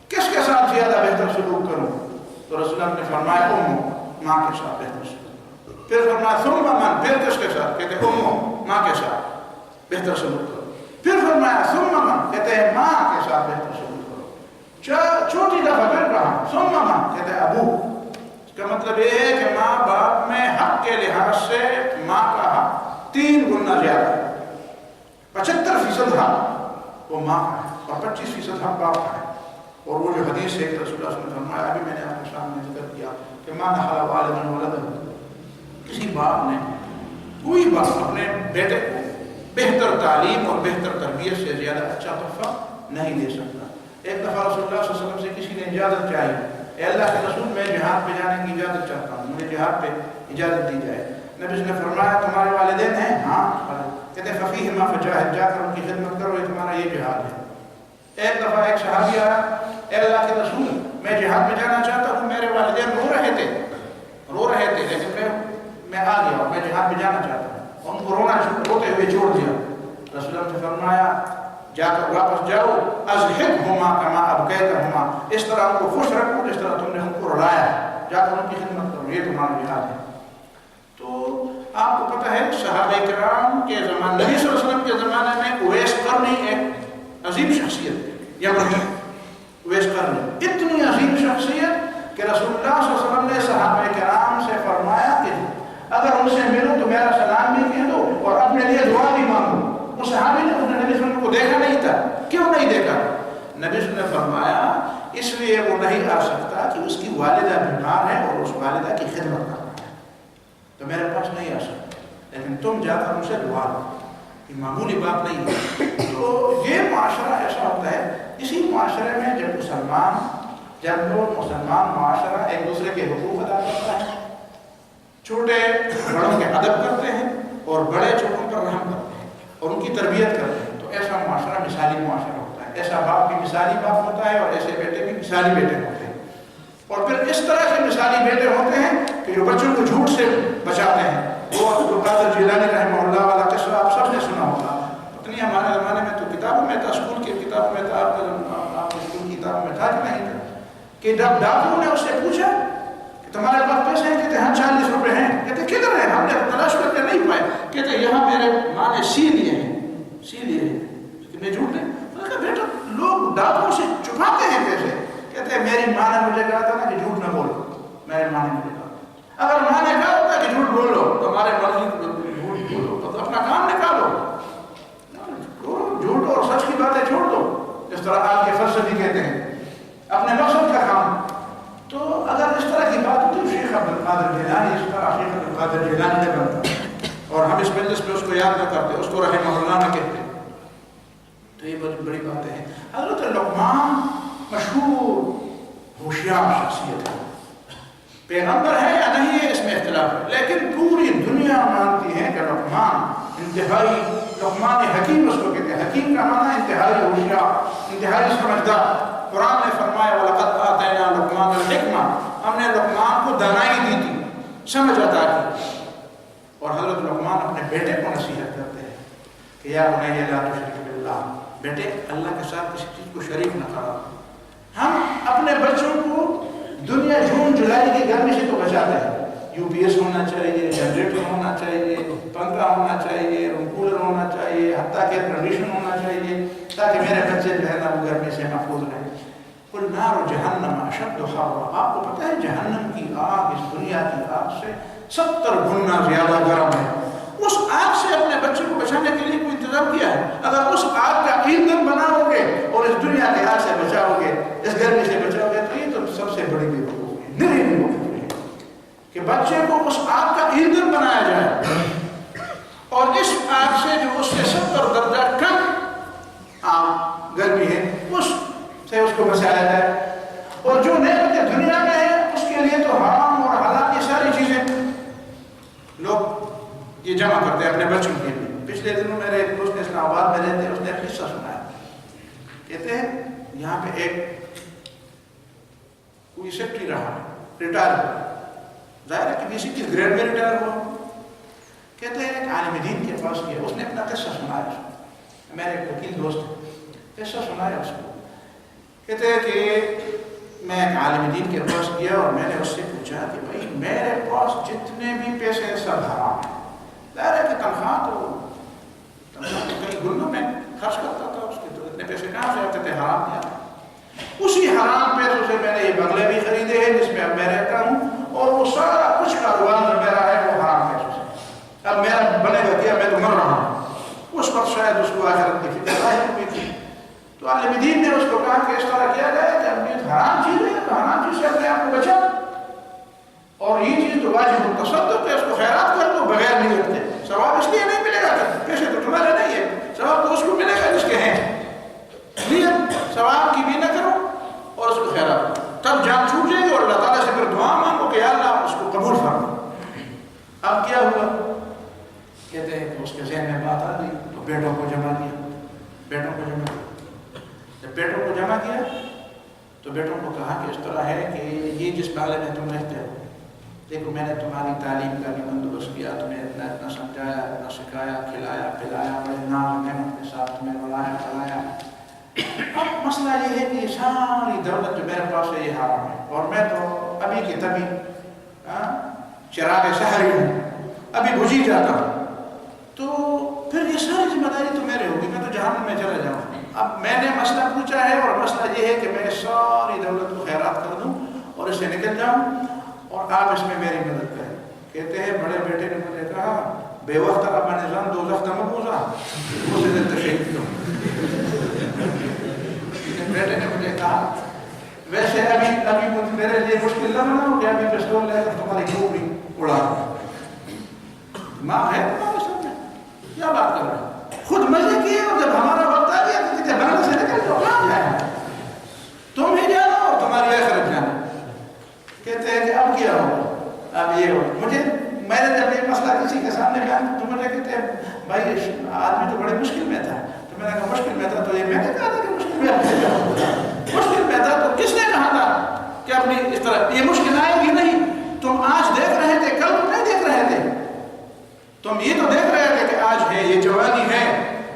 کس کے ساتھ زیادہ بہتر سلوک کروں؟ تو رسول اللہ نے فرمایا امو، ماں کے ساتھ بہتر سلوک۔ پھر فرمایا ثم من، پھر کس کے ساتھ؟ کہتے امو، ماں کے ساتھ بہتر سلوک کرو۔ پھر فرمایا ثم من، کہتے ہیں ماں کے ساتھ بہتر سلوک کرو۔ چھوٹی دفعہ پھر کہا ثم من، کہتے ہیں ابو۔ اس کا مطلب یہ ہے کہ ماں باپ میں حق کے لحاظ سے ماں کا حق 3 گنا زیادہ ہے۔ 75% حق وہ ماں کا ہے اور 25% حق باپ کا ہے۔ اور وہ جو حدیث ہے کہ رسول اللہ صلی اللہ علیہ وسلم نے فرمایا، ابھی میں نے آپ کے سامنے ذکر کیا کہ ماں نحل والدن ولدہ، کسی باپ نے، کوئی باپ اپنے بیٹے کو بہتر تعلیم اور بہتر تربیت سے زیادہ اچھا تحفہ نہیں دے سکتا۔ ایک دفعہ رسول اللہ صلی اللہ علیہ وسلم سے کسی نے اجازت چاہی، اے اللہ کے رسول میں جہاد پہ جانے کی اجازت چاہتا ہوں، مجھے جہاد پہ اجازت دی جائے۔ نبی نے فرمایا تمہارے والدین ہیں؟ ہاں۔ کہتے ففیہما فجاہد، جا کر ان کی خدمت کرو، یہ تمہارا یہ جہاد ہے۔ ایک دفعہ ایک صحابی آیا، اے اللہ کے رسول میں جہاد میں جانا چاہتا ہوں، میرے والدین رو رہے تھے لیکن میں آ گیا اور میں جہاد میں جانا چاہتا ہوں۔ ان کو روتے ہوئے چھوڑ دیا۔ رسول اللہ نے فرمایا جا کر واپس جاؤ، اضحکہما کما ابکیتہما، اس طرح ان کو خوش رکھو جس طرح تم نے ان کو رلایا، جا کر ان کی خدمت کرو، یہ تمہارا جہاد ہے۔ تو آپ کو پتہ ہے صحابہ کرام کے زمانے، نبی صلی اللہ علیہ وسلم کے زمانے میں اویس قرنی ایک عظیم شخصیت ہے، اویس قرنی اتنی عظیم شخصیت کہ رسول اللہ صلی اللہ علیہ وسلم نے صحابہ کرام سے فرمایا کہ اگر ان سے ملو تو میرا سلام بھی کہہ دو اور اپنے لیے دعا بھی مانگو۔ اس صحابی نے نبی صلی اللہ علیہ وسلم کو دیکھا نہیں تھا، کیوں نہیں دیکھا؟ نبی صلی اللہ علیہ وسلم نے فرمایا اس لیے وہ نہیں آ سکتا کہ اس کی والدہ بیمار ہے اور اس والدہ کی خدمت کرنا ہے، تو میرے پاس نہیں آ سکتا، لیکن تم جا کر ان سے دعا لو، یہ معمولی بات نہیں ہے۔ تو یہ معاشرہ ایسا ہوتا ہے، اسی معاشرے میں جب مسلمان معاشرہ ایک دوسرے کے حقوق ادا کرتا ہے، چھوٹے بڑوں کے ادب کرتے ہیں اور بڑے چھوٹوں پر رحم کرتے ہیں اور ان کی تربیت کرتے ہیں، تو ایسا معاشرہ مثالی معاشرہ ہوتا ہے۔ ایسا باپ بھی مثالی باپ ہوتا ہے اور ایسے بیٹے بھی مثالی بیٹے ہوتے ہیں، اور پھر اس طرح سے مثالی بیٹے ہوتے ہیں کہ جو بچوں کو جھوٹ سے بچاتے ہیں۔ وہ عبدالقادر جیلانی رحمہ اللہ والا قصہ آپ سب نے سنا ہوگا، اتنی ہمارے زمانے میں تو کتابوں میں تھا، اسکول کی کتابوں میں تھا، آپ اسکول کی کتابوں میں تھا کہ نہیں تھا، کہ جب ڈاکو نے اس سے پوچھا کہ تمہارے پاس پیسے ہیں؟ کہتے ہاں 40 روپے ہیں۔ کہتے کدھر ہیں؟ ہم نے تلاش کر کے نہیں پائے۔ کہتے یہاں میرے ماں نے سی لیے ہیں۔ میں جھوٹ نہیں، میں نے کہا بیٹا لوگ ڈاکوں سے چھپاتے ہیں پیسے۔ کہتے میری ماں نے مجھے کہا تھا نا کہ جھوٹ نہ بولو، میری ماں نے مجھے کہا، اگر ماں نے کہا ہوتا کہ جھوٹ بولو تمہارے مرضی جھوٹ بولو تو اپنا کام نکالو، جھوٹ اور سچ کی باتیں چھوڑ دو، جس طرح آج کے فلسفی کہتے ہیں، اپنے مقصد کا کام۔ تو اگر اس طرح کی بات ہوتی شیخ عبدالقادر جیلانی، اس طرح شیخ عبدالقادر جیلانی نے بنتا، اور ہم اس پہ مجلس میں اس کو یاد نہ کرتے، اس کو رحمہ اللہ نہ کہتے، تو یہ بہت بڑی باتیں ہیں۔ حضرت لقمان مشہور ہوشیار شخصیت ہے، پیغمبر ہے یا نہیں ہے اس میں اختلاف ہے، لیکن پوری دنیا مانتی ہے کہ لقمان انتہائی، لقمان حکیم اس کو کہتے ہیں، حکیم کا معنی انتہائی ہوشیار، انتہائی سمجھدار۔ قرآن نے فرمایا وَلَقَدْ آتَيْنَا لُقْمَانَ الْحِكْمَةَ، ہم نے لقمان کو دانائی دی تھی، سمجھ عطا کی۔ اور حضرت لقمان اپنے بیٹے کو نصیحت کرتے ہیں کہ یا بنی لا تشرک باللہ، بیٹے اللہ کے ساتھ کسی چیز کو شریک نہ کرو۔ ہم اپنے بچوں کو دنیا جون جولائی کی گرمی سے تو بچاتے ہیں، یو پی ایس ہونا چاہیے، جنریٹر ہونا چاہیے، پنکھا ہونا چاہیے، روم کولر ہونا چاہیے، حتیٰ کہ کنڈیشن ہونا چاہیے، تاکہ میرے بچے جو ہے نا وہ گرمی سے محفوظ رہیں۔ قُلْ نَارُ جَهَنَّمَ أَشَدُّ حَرًّا، آپ کو پتہ ہے جہنم کی آگ اس دنیا کی آگ سے 70 گنا زیادہ گرم ہے۔ اس آگ سے اپنے بچے کو بچانے کے لیے کوئی انتظام کیا ہے؟ اگر اس آگ کا ایندھن بناؤ گے اور اس دنیا کے آگ سے بچاؤ گے، اس گرمی سے بچاؤ گے، تو یہ تو سب سے بڑی بیوقوفی ہے، نری بیوقوفی ہے کہ بچے کو اس آگ کا ایندھن بنایا جائے اور اس آگ سے جو اس سے 70 درجہ کم گرمی ہے اس سے اس کو بچایا جائے۔ اور جو نعمتیں دنیا میں ہے اس کے لیے تو حرام اور حلال یہ ساری چیزیں لوگ یہ جمع کرتے ہیں اپنے بچوں کے لیے۔ پچھلے دنوں میرے ایک دوست نے اسلام آباد میں رہتے ہیں، اس نے ایک قصہ سنایا، کہتے ہیں یہاں پہ ایک کوئی سیکٹری رہا، ریٹائر ہوا، ظاہر ہے کہ کسی کس گریڈ میں ریٹائر ہوا، کہتے ہیں ایک عالم دین کے پاس گیا، اس نے اپنا قصہ سنایا، اس کو میرے ایک وکیل دوست ہے، قصہ سنایا اس کو، کہتے ہیں کہ میں ایک عالم دین کے پاس گیا اور میں نے اس سے پوچھا کہ بھائی میرے پاس جتنے بھی پیسے ہیں سب حرام ہیں، ظاہر ہے کہ تنخواہ تو کئی گنوں میں خرچ کرتا تھا، اس کے تو اتنے پیسے کہاں سے آتے تھے، حرام کیا، اسی حرام پیسوں سے میں نے یہ بنگلے بھی خریدے ہیں جس میں اب میں رہتا ہوں، اور وہ سارا کچھ کاروبار جو میرا ہے وہ حرام پیسوں سے، اب میرا بنے گا کیا، میں تو مر رہا ہوں۔ اس وقت شاید اس کو آخرت کی فکر ظاہر ہوئی تھی، تو عالم دین نے اس کو کہا کہ اس طرح کیا جائے کہ اب یہ حرام چیز ہے تو حرام چیز سے اپنے آپ کو بچا، اور یہ چیز تو واجب التصدق ہے، اس کو خیرات کر دو بغیر نیت کے، ثواب اس لیے نہیں ملے گا کہ پیسے تو تمہارے نہیں ہے، ثواب تو اس کو ملے گا جس کے ہیں، نیت ثواب کی بھی نہ کرو اور اس کو خیرات کرو، تب جان چھوٹ جائے گی اور اللہ تعالیٰ سے پھر دعا مانگو کہ یا اللہ اس کو قبول فرما۔ اب کیا ہوا، کہتے ہیں کہ اس کے ذہن میں بات آ گئی تو بیٹوں کو جمع کیا، بیٹوں کو جمع کیا، جب بیٹوں کو جمع کیا تو بیٹوں کو کہا کہ اس طرح ہے کہ یہ جس بغلے میں تم رہتے ہو، دیکھو میں نے تمہاری تعلیم کا بھی بندوبست کیا، تمہیں اتنا سمجھایا، اتنا سکھایا، کھلایا پلایا، بڑے نام نعمت کے ساتھ تمہیں بلایا پلایا، اب مسئلہ یہ ہے کہ یہ ساری دولت جو میرے پاس ہے یہ حرام ہے، اور میں تو ابھی کی تبھی چراغ شہری ہوں، ابھی بجھی جاتا ہوں، تو پھر یہ ساری ذمہ داری تو میرے ہوگی، میں تو جہنم میں چلا جاؤں۔ اب میں نے مسئلہ پوچھا ہے اور مسئلہ یہ ہے کہ میں ساری دولت کو خیرات کر دوں اور اس سے نکل جاؤں اور آپ اس میں میری مدد کریں۔ کہتے ہیں بڑے بیٹے نے مجھے کہا بے وقت ابا نظام دوزخ تم پوزا اسے دل تشہید کیوں، بیٹے نے مجھے کہا ویسے ابھی میرے لیے مشکل نہ بناؤ کہ ابھی پستول لے کر تمہاری کھوپڑی اڑا ماں ہے تمہارے سامنے، کیا بات کر رہے ہیں، خود مزے کیے اور جب ہمارا وقت آ گیا تو کہتے بغل سے نکل تو کہاں جائیں، تم ہی جانا اور تمہاری آخرت جانا۔ کہتے ہیں کہ اب کیا ہوگا، اب یہ ہوگا، مجھے میں نے جب یہ مسئلہ کسی کے سامنے بیان تو مجھے کہتے ہیں بھائی آدمی تو بڑے مشکل میں تھا، تو میں نے کہا مشکل میں تھا تو یہ میں نے کہا تھا کہ مشکل میں تھا تو کس نے کہا تھا کہ اپنی اس طرح یہ مشکل آئے گی نہیں، تم آج دیکھ رہے تھے کل تم نہیں دیکھ رہے تھے، تم یہ تو دیکھ رہے تھے کہ آج ہے یہ جوانی ہے،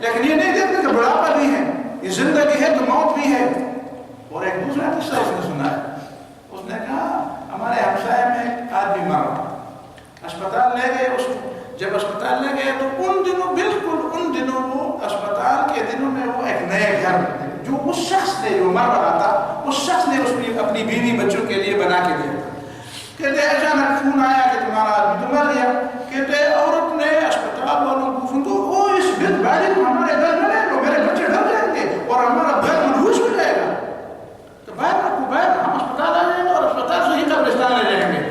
لیکن یہ نہیں دیکھتے کہ بڑھاپا بھی ہے، یہ زندگی ہے تو موت بھی ہے۔ اور ایک دوسرا قصہ اس نے سنا ہے، اس نے کہا ہمارے ہمسائے میں ایک آدمی مارا، اسپتال لے گئے اس کو، جب اسپتال لے گئے تو ان دنوں بالکل ان دنوں وہ اسپتال کے دنوں میں وہ ایک نئے گھر جو اس شخص نے جو مر رہا تھا اس شخص نے اس نے اپنی بیوی بچوں کے لیے بنا کے دیا تھا۔ کہتے اچانک فون آیا کہ تمہارا آدمی تو مر گیا، کہتے عورت نے اسپتال والوں کو فون تو وہ اس بد بالی کو ہمارے گھر میں لے لو، میرے بچے ڈر جائیں گے اور ہمارا گھر منحوس ہو جائے گا، تو باہر رکھو باہر، ہم اسپتال آ جائیں گے اور اسپتال سے ہی قبرستان لے جائیں گے۔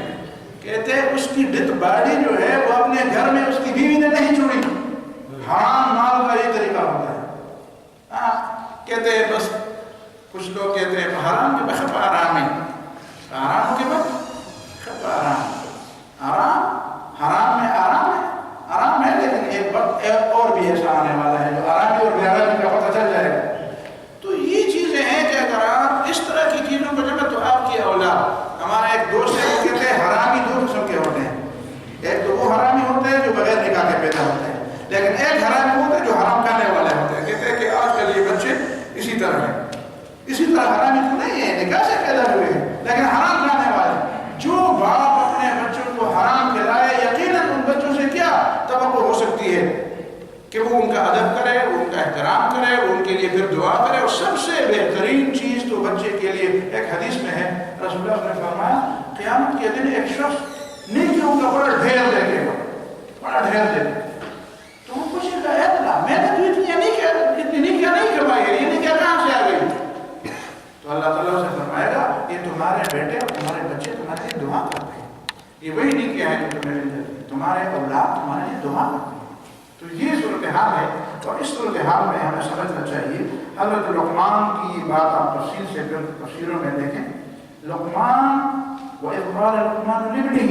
کہتے اس کی ڈیتھ باڈی جو ہے وہ اپنے گھر میں اس کی بیوی نے نہیں چھوڑی، حرام مال کا یہ طریقہ ہوتا ہے. کہتے ہیں بس کچھ لوگ کہتے ہیں حرام کے بخب آرام ہے, آرام کے بخب آرام, حرام میں آرام ہے لیکن ایک وقت اور بھی ایسا آنے والا ہے جو آرام اور بے آرامی کا پتہ چل جائے گا. تو یہ چیزیں ہیں کہ اگر آپ اس طرح کی چیزوں کو جمع تو آپ کی اولاد. ہمارا ایک دوست ہے وہ کہتے ہیں حرامی دو قسم کے ہوتے ہیں, ایک تو وہ حرامی ہوتے ہیں جو بغیر نکاح کے پیدا ہوتے ہیں, لیکن ایک حرامی ہوتے ہیں جو حرام کرنے والے ہوتے ہیں. کہتے ہیں کہ آج کل یہ بچے اسی طرح ہیں, اسی طرح حرامی تو نہیں ہے, نکاح سے پیدا ہوئے ہیں لیکن حرام کھانے والے. جو باپ اپنے بچوں کو حرام کھلائے یقیناً ان بچوں سے کیا توقع ہو سکتی ہے کہ وہ ان کا ادب کرے, وہ ان کا احترام کرے, وہ ان کے لیے پھر دعا کرے. اور سب سے بہترین چیز تو بچے کے لیے ایک حدیث میں ہے, رسول اللہ نے فرمایا قیامت کے دن ایک شخص نیکیوں کا بڑا ڈھیر دیکھے گا, بڑا ڈھیر دیکھے گا. تو وہ پوچھے گا اے اللہ میں نے تو اتنی نیکیاں نہیں کروائی ہے, یہ نیکیاں کہاں سے آ گئی؟ تو اللہ تعالیٰ سے فرمائے گا یہ تمہارے بیٹے اور تمہارے بچے تمہارے لیے دعا کرتے ہیں, یہ وہی نیکیاں ہیں جو تمہیں مل جاتی ہیں, تمہارے اولاد تمہارے لیے دعا کرتے ہیں. تو یہ صورتحال ہے اور اس صورتحال میں ہمیں سمجھنا چاہیے. حضرت لقمان کی بات آپ تفصیل سے پھر تفسیروں میں دیکھیں. لقمان وَإِذْ قَالَ لُقْمَانُ لِابْنِهِ,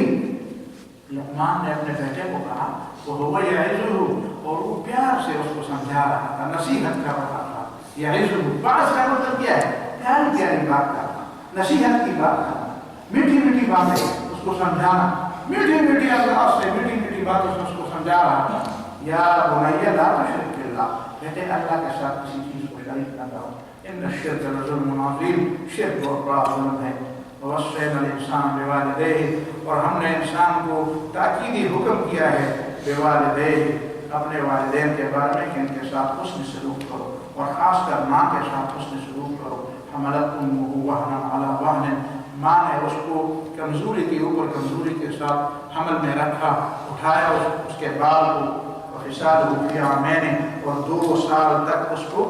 لقمان نے اپنے بیٹے کو کہا وَهُوَ يَعِظُهُ, اور وہ پیار سے اس کو سمجھا رہا تھا, نصیحت کر رہا تھا. يَعِظُهُ بعض کا مطلب کیا ہے؟ پیاری پیاری بات کرنا, نصیحت کی بات کرنا, میٹھی میٹھی باتیں اس کو سمجھانا, میٹھی میٹھی انداز سے میٹھی میٹھی باتوں سے اس کو سمجھا رہا تھا. یا بنی لا تشرک باللہ, بیٹے اللہ کے ساتھ کسی چیز کو شریک نہ کرو, ان الشرک لظلم عظیم, شرک بہت بڑا ظلم ہے. ووصینا الانسان بوالدیہ, اور ہم نے انسان کو تاکیدی حکم کیا ہے بوالدیہ, اپنے والدین کے بارے میں کہ ان کے ساتھ حسن سلوک کرو, اور خاص کر ماں کے ساتھ حسن سلوک کرو. حملت امہ وہنا علی وہن, ماں نے اس کو کمزوری کے اوپر کمزوری کے ساتھ حمل میں رکھا, اٹھایا اس کے بال کو, فسالہ فی عامین, اور 2 سال تک اس کو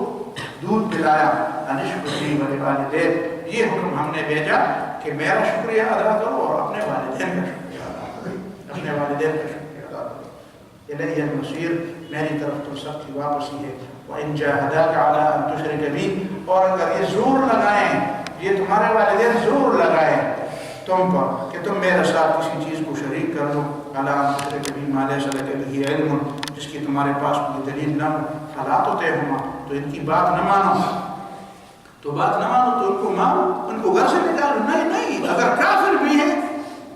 دودھ پلایا. انشکر لی ولوالدیک, یہ حکم ہم نے بھیجا کہ میرا شکریہ ادا کرو اور اپنے والدین کا شکریہ ادا کرو, اپنے والدین کا شکریہ ادا کرو. الیہ المصیر, میری طرف تو سب کی واپسی ہے. وَإِن جَاهَدَاكَ عَلَىٰ أَن تُشْرِكَ بِي, اور اگر یہ زور لگائیں, یہ تمہارے والدین زور لگائیں تم پر کہ تم میرے ساتھ کسی چیز کو شریک کر دو, عَلَىٰ أَن تُشْرِكَ بِي مَا لَيْسَ لَكَ بِهِ عِلْمٌ, جس کی تمہارے پاس کوئی دلیل نہ ہو. فَلَا تُطِعْهُمَا, تو ان کی بات نہ مانو, تو بات نہ مانو تو ان کو مانو, ان کو گھر سے نکالو. نہیں, اگر کافر بھی ہے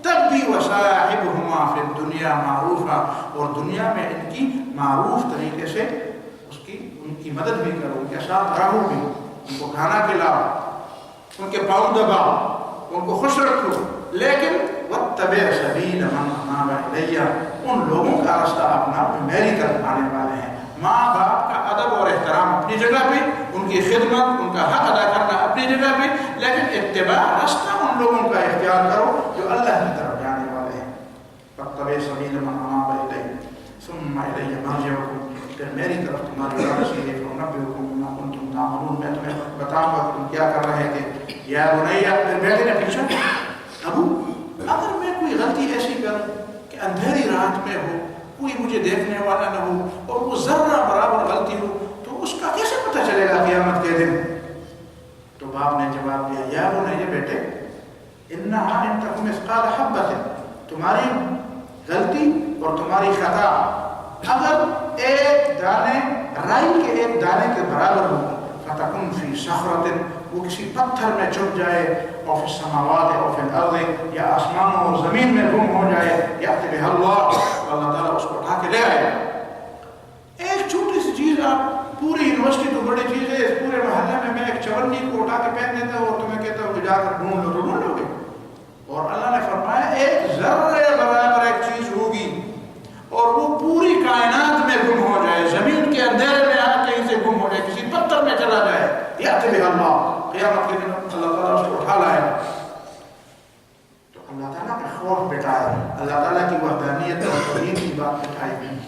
تب بھی وَصَاحِبْهُمَا فِي الدُّنْيَا مَعْرُوفًا, اور دنیا میں ان کی معروف طریقے سے ان کی مدد بھی کرو, ان کے ساتھ رہو بھی, ان کو کھانا کھلاؤ, ان کے پاؤں دباؤ, ان کو خوش رکھو. لیکن وَاتَّبِعْ سَبِيلَ مَنْ أَنَابَ إِلَيَّ, ان لوگوں کا راستہ اپنا جو میری طرف آنے والے ہیں. ماں باپ کا ادب اور احترام اپنی جگہ پہ, ان کی خدمت, ان کا حق ادا کرنا اپنی جگہ پہ, لیکن اتباع راستہ ان لوگوں کا اختیار کرو جو اللہ کی طرف جانے والے ہیں. وَاتَّبِعْ سَبِيلَ مَنْ أَنَابَ إِلَيَّ ثُمَّ إِلَيَّ مَرْجِعُكُمْ, پھر میری طرف تمہاری واپسی ہے. فَأُنَبِّئُكُم بِمَا كُنتُمْ تَعْمَلُونَ, میں تمہیں بتاؤں گا کہ تم کیا کر رہے تھے. یا بنیا, پھر بیٹے نے پوچھا ابو اگر میں کوئی غلطی ایسی کروں کہ اندھیری رات میں ہو, کوئی مجھے دیکھنے والا نہ ہو, اور وہ ذرہ برابر غلطی ہو, تو اس کا کیسے پتہ چلے گا قیامت کے دن؟ تو باپ نے جواب دیا یا بنیا بیٹے, انہا ان تک مثقال حبۃ, تمہاری غلطی اور تمہاری خطا اگر ایک دانے رائی کے ایک دانے کے برابر ہوگی, فتکن فی صخرۃ, وہ کسی پتھر میں چھپ جائے, اور فی السماوات اور فی الارض, یا آسمانوں اور زمین میں گم ہو جائے, یأتی بہا اللہ, اللہ تعالیٰ اس کو اٹھا کے لے آئے. ایک چھوٹی سی چیز, آپ پوری یونیورسٹی تو بڑی چیز ہے, اس پورے محلے میں ایک چورنی کو اٹھا کے پھینک دیتا ہوں اور تمہیں کہتا ہوں کہ جا کر ڈھونڈ لو, تو ڈھونڈ لو گے. اور اللہ نے فرمایا ایک ذرے برابر ایک چیز ہوگی اور وہ پوری کائنات میں گم ہو جائے, زمین کے اندھیرے میں آ کہیں سے گم ہو جائے, کسی پتھر میں چلا جائے, یأتی بہا اللہ, قیامت کے دن اللہ تعالیٰ اس کو اٹھا لائے. تو اللہ تعالیٰ کا خوف بٹھایا, اللہ تعالیٰ کی وحدانیت اور توحید کی بات بٹھائی گئی.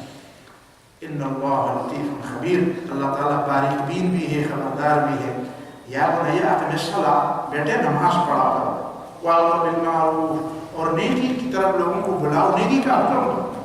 ان اللہ لطیف خبیر, اللہ تعالیٰ باریک بین بھی ہے, خبردار بھی ہے. یا بنیا اقم الصلاۃ, بیٹے نماز پڑھا کرو. وامر بالمعروف, اور نیکی کی طرف لوگوں کو بلاؤ, نیکی کا حکم دو.